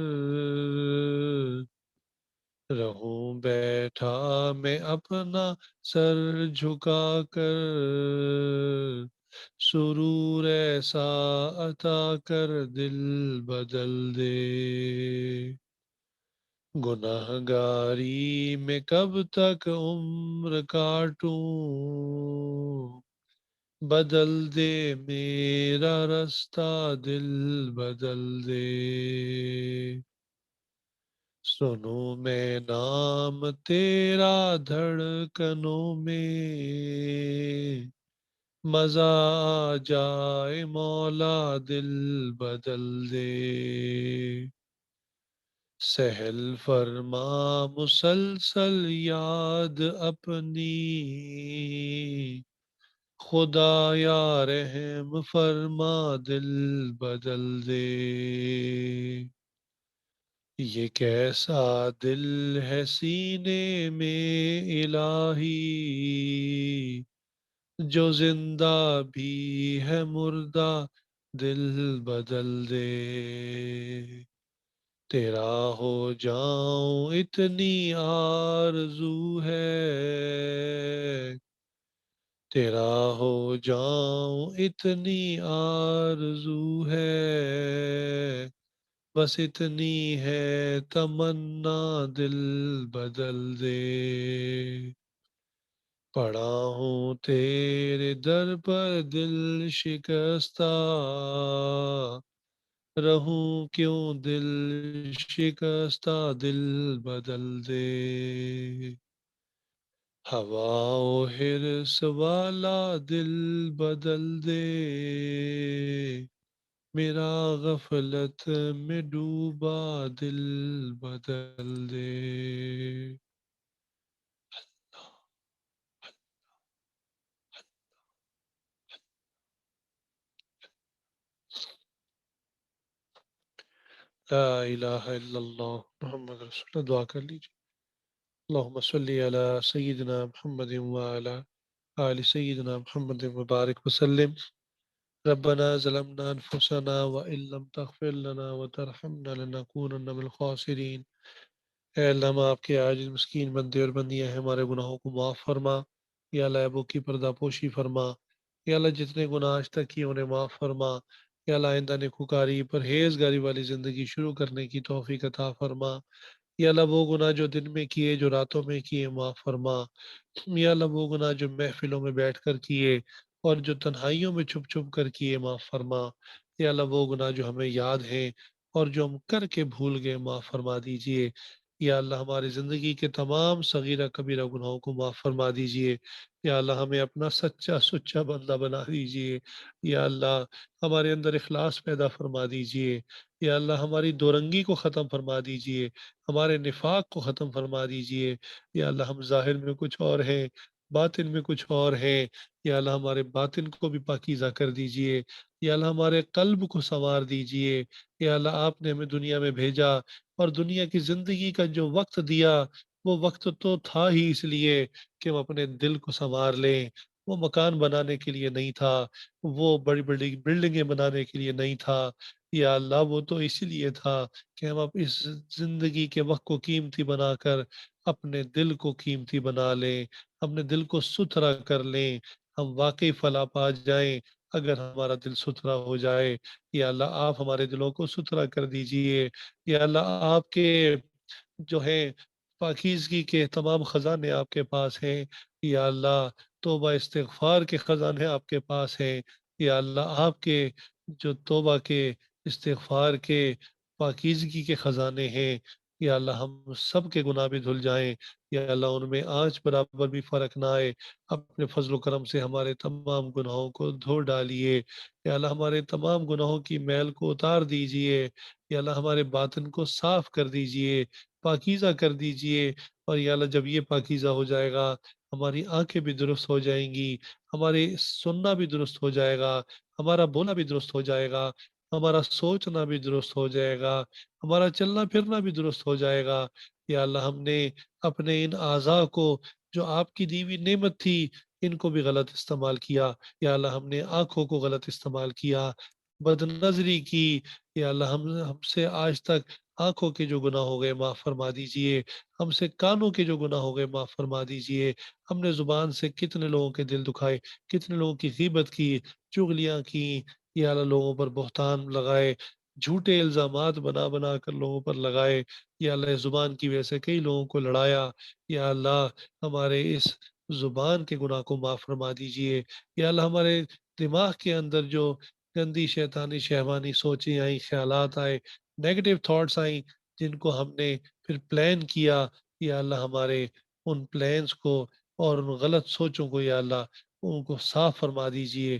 رہوں بیٹھا میں اپنا سر جھکا کر، سرور ایسا عطا کر دل بدل دے۔ گناہ گاری میں کب تک عمر کاٹوں، بدل دے میرا رستہ دل بدل دے۔ سنوں میں نام تیرا دھڑکنوں میں، مزہ آ جائے مولا دل بدل دے۔ سہل فرما مسلسل یاد اپنی، خدایا رحم فرما دل بدل دے۔ یہ کیسا دل ہے سینے میں الہی، جو زندہ بھی ہے مردہ دل بدل دے۔ تیرا ہو جاؤں اتنی آرزو ہے، تیرا ہو جاؤں اتنی آرزو ہے، بس اتنی ہے تمنا دل بدل دے۔ پڑا ہوں تیرے در پر دل شکستہ، رہوں کیوں دل شکستہ دل بدل دے۔ ہوا و حرص والا دل بدل دے، میرا غفلت میں ڈوبا دل بدل دے۔ لا الہ الا اللہ محمد رسول اللہ۔ دعا کر لیجیے۔ اللہم صلی علی سیدنا محمد وعلی آل سیدنا محمد مبارک وسلم۔ ربنا ظلمنا انفسنا وان لم تغفر لنا وترحمنا لنکونن من الخاسرین۔ اے اللہ ہم آپ کے عاجز مسکین بندے اور بندیاں ہیں، ہمارے گناہوں کو معاف فرما۔ یا اللہ عیبوں کی پردہ پوشی فرما۔ یا اللہ جتنے گناہ آج تک کیے انہیں معاف فرما۔ یا اللہ آئندہ نیکوکاری پرہیزگاری والی زندگی شروع کرنے کی توفیق عطا فرما۔ یا اللہ وہ گناہ جو دن میں کیے، جو راتوں میں کیے، معاف فرما۔ یا اللہ وہ گناہ جو محفلوں میں بیٹھ کر کیے اور جو تنہائیوں میں چھپ چھپ کر کیے، معاف فرما۔ یا اللہ وہ گناہ جو ہمیں یاد ہیں اور جو ہم کر کے بھول گئے، معاف فرما دیجئے۔ یا اللہ ہماری زندگی کے تمام صغیرہ کبیرہ گناہوں کو معاف فرما دیجئے۔ یا اللہ ہمیں اپنا سچا سچا بندہ بنا دیجئے۔ یا اللہ ہمارے اندر اخلاص پیدا فرما دیجئے۔ یا اللہ ہماری دورنگی کو ختم فرما دیجئے، ہمارے نفاق کو ختم فرما دیجئے۔ یا اللہ ہم ظاہر میں کچھ اور ہیں، باطن میں کچھ اور ہیں۔ یا اللہ ہمارے باطن کو بھی پاکیزہ کر دیجئے۔ یا اللہ ہمارے قلب کو سنوار دیجئے۔ یا اللہ آپ نے ہمیں دنیا میں بھیجا اور دنیا کی زندگی کا جو وقت دیا، وہ وقت تو تھا ہی اس لیے کہ ہم اپنے دل کو سنوار لیں۔ وہ مکان بنانے کے لیے نہیں تھا، وہ بڑی بڑی بلڈنگیں بنانے کے لیے نہیں تھا۔ یا اللہ وہ تو اسی لیے تھا کہ ہم اب اس زندگی کے وقت کو قیمتی بنا کر اپنے دل کو قیمتی بنا لیں، اپنے دل کو ستھرا کر لیں، ہم واقعی فلاح پا جائیں اگر ہمارا دل ستھرا ہو جائے۔ یا اللہ آپ ہمارے دلوں کو ستھرا کر دیجئے۔ یا اللہ آپ کے جو ہے پاکیزگی کے تمام خزانے آپ کے پاس ہیں۔ یا اللہ توبہ استغفار کے خزانے آپ کے پاس ہیں۔ یا اللہ آپ کے جو توبہ کے، استغفار کے، پاکیزگی کے خزانے ہیں، یا اللہ ہم سب کے گناہ بھی دھل جائیں۔ یا اللہ ان میں آج برابر بھی فرق نہ آئے، اپنے فضل و کرم سے ہمارے تمام گناہوں کو دھو ڈالیے۔ یا اللہ ہمارے تمام گناہوں کی میل کو اتار دیجئے۔ یا اللہ ہمارے باطن کو صاف کر دیجئے، پاکیزہ کر دیجئے۔ اور یا اللہ جب یہ پاکیزہ ہو جائے گا، ہماری آنکھیں بھی درست ہو جائیں گی، ہمارے سننا بھی درست ہو جائے گا، ہمارا بولنا بھی درست ہو جائے گا، ہمارا سوچنا بھی درست ہو جائے گا، ہمارا چلنا پھرنا بھی درست ہو جائے گا۔ یا اللہ ہم نے اپنے ان اعضاء کو جو آپ کی دی ہوئی نعمت تھی، ان کو بھی غلط استعمال کیا۔ یا اللہ ہم نے آنکھوں کو غلط استعمال کیا، بد نظری کی۔ یا اللہ ہم سے آج تک آنکھوں کے جو گناہ ہو گئے معاف فرما دیجئے، ہم سے کانوں کے جو گناہ ہو گئے معاف فرما دیجئے۔ ہم نے زبان سے کتنے لوگوں کے دل دکھائے، کتنے لوگوں کی غیبت کی، چغلیاں کی، یا اللہ لوگوں پر بہتان لگائے، جھوٹے الزامات بنا بنا کر لوگوں پر لگائے۔ یا اللہ اس زبان کی وجہ سے کئی لوگوں کو لڑایا۔ یا اللہ ہمارے اس زبان کے گناہ کو معاف فرما دیجئے۔ یا اللہ ہمارے دماغ کے اندر جو گندی شیطانی شہوانی سوچیں آئیں، خیالات آئے، نیگیٹو تھاٹس آئیں، جن کو ہم نے پھر پلان کیا، یا اللہ ہمارے ان پلانس کو اور ان غلط سوچوں کو یا اللہ ان کو صاف فرما دیجئے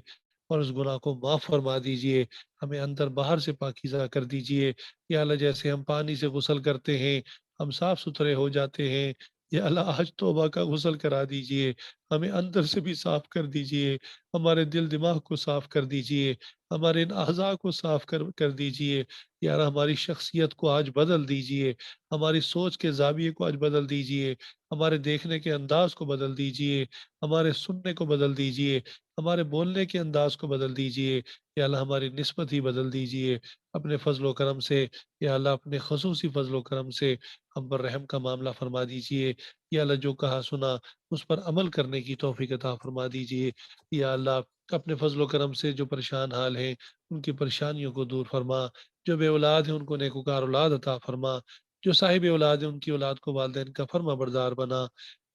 اور اس گناہ کو معاف فرما دیجئے۔ ہمیں اندر باہر سے پاکیزہ کر دیجئے۔ یا اللہ جیسے ہم پانی سے غسل کرتے ہیں، ہم صاف ستھرے ہو جاتے ہیں، یا اللہ آج توبہ کا غسل کرا دیجئے، ہمیں اندر سے بھی صاف کر دیجئے، ہمارے دل دماغ کو صاف کر دیجئے، ہمارے ان اعضاء کو صاف کر دیجئے۔ یا اللہ ہماری شخصیت کو آج بدل دیجئے، ہماری سوچ کے زاویے کو آج بدل دیجئے، ہمارے دیکھنے کے انداز کو بدل دیجئے، ہمارے سننے کو بدل دیجئے، ہمارے بولنے کے انداز کو بدل دیجئے۔ یا اللہ ہماری نسبت ہی بدل دیجئے اپنے فضل و کرم سے۔ یا اللہ اپنے خصوصی فضل و کرم سے ہم پر رحم کا معاملہ فرما دیجئے۔ یا اللہ جو کہا سنا اس پر عمل کرنے کی توفیق عطا فرما دیجئے۔ یا اللہ اپنے فضل و کرم سے جو پریشان حال ہیں ان کی پریشانیوں کو دور فرما، جو بے اولاد ہیں ان کو نیکوکار اولاد عطا فرما، جو صاحب اولاد ہیں ان کی اولاد کو والدین کا فرما بردار بنا۔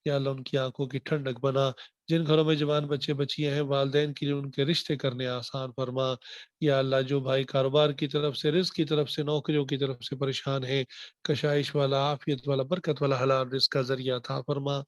یا اللہ ان کی آنکھوں کی ٹھنڈک بنا، جن گھروں میں جوان بچے بچیاں ہیں والدین کے لیے ان کے رشتے کرنے آسان فرما۔ یا اللہ جو بھائی کاروبار کی طرف سے، رزق کی طرف سے، نوکریوں کی طرف سے پریشان ہیں، کشائش والا، عافیت والا، برکت والا حلال رزق کا ذریعہ تھا فرما۔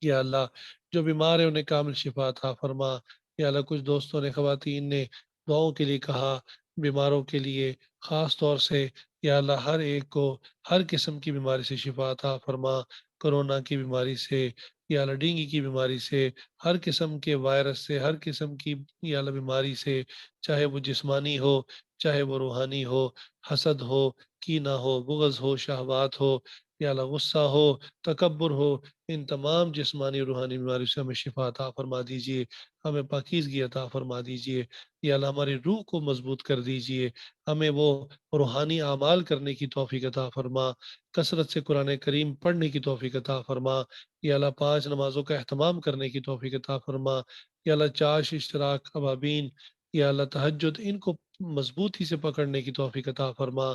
یا اللہ جو بیمار ہیں انہیں کامل شفا عطا فرما۔ یا اللہ کچھ دوستوں نے، خواتین نے دعاؤں کے لیے کہا، بیماروں کے لیے خاص طور سے، یا اللہ ہر ایک کو ہر قسم کی بیماری سے شفا عطا فرما، کرونا کی بیماری سے، یا اللہ ڈینگی کی بیماری سے، ہر قسم کے وائرس سے، ہر قسم کی یا اللہ بیماری سے، چاہے وہ جسمانی ہو، چاہے وہ روحانی ہو، حسد ہو، کینہ ہو، بغض ہو، شہوات ہو، یا اللہ غصہ ہو، تکبر ہو، ان تمام جسمانی اور روحانی بیماریوں سے ہمیں شفا عطا فرما دیجئے، ہمیں پاکیزگی عطا فرما دیجئے۔ یا اللہ ہماری روح کو مضبوط کر دیجئے، ہمیں وہ روحانی اعمال کرنے کی توفیق عطا فرما، کثرت سے قرآن کریم پڑھنے کی توفیق عطا فرما۔ یا اللہ 5 نمازوں کا اہتمام کرنے کی توفیق عطا فرما۔ یا اللہ چاش، اشتراک، ابابین، یا اللہ تہجد، ان کو مضبوطی سے پکڑنے کی توفیق عطا فرما۔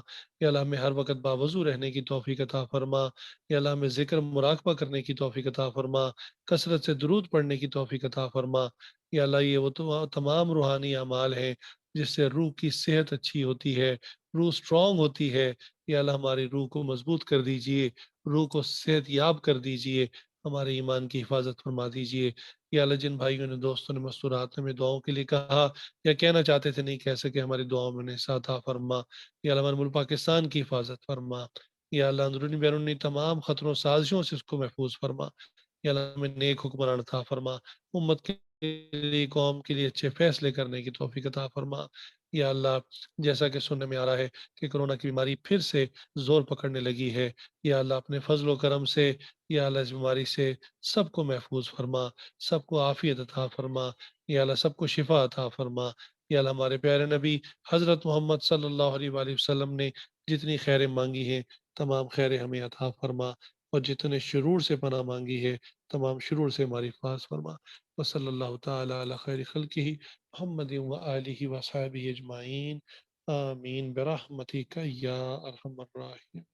یا اللہ ہمیں ہر وقت باوضو رہنے کی توفیق عطا فرما۔ یا اللہ ہمیں ذکر مراقبہ کرنے کی توفیق عطا فرما، کثرت سے درود پڑھنے کی توفیق عطا فرما۔ یا اللہ یہ وہ تمام روحانی اعمال ہیں جس سے روح کی صحت اچھی ہوتی ہے، روح اسٹرانگ ہوتی ہے۔ یا اللہ ہماری روح کو مضبوط کر دیجئے، روح کو صحت یاب کر دیجئے، ہمارے ایمان کی حفاظت فرما دیجئے۔ یا اللہ جن بھائیوں نے، دوستوں نے مستورات میں دعاؤں کے لیے کہا یا کہنا چاہتے تھے نہیں کہہ سکے، ہماری دعاؤں میں انہیں عطا فرما۔ یا اللہ ہمارے ملک پاکستان کی حفاظت فرما۔ یا اللہ اندرونی بیرونی تمام خطروں سازشوں سے اس کو محفوظ فرما۔ یا اللہ ہمیں نیک حکمران عطا فرما، امت کے لیے، قوم کے لیے اچھے فیصلے کرنے کی توفیق عطا فرما۔ یا اللہ جیسا کہ سننے میں آ رہا ہے کہ کرونا کی بیماری پھر سے زور پکڑنے لگی ہے، یا اللہ اپنے فضل و کرم سے، یا اللہ اس بیماری سے سب کو محفوظ فرما، سب کو عافیت عطا فرما، یا اللہ سب کو شفا عطا فرما۔ یا اللہ ہمارے پیارے نبی حضرت محمد صلی اللہ علیہ وآلہ وسلم نے جتنی خیریں مانگی ہیں تمام خیریں ہمیں عطا فرما، اور جتنے شرور سے پناہ مانگی ہے تمام شرور سے ہماری حفاظ فرما۔ وصلی اللہ تعالی علی خیر خلقہ محمد و آلہ و صحبہ اجمعین، آمین برحمتک یا ارحم الراحمین۔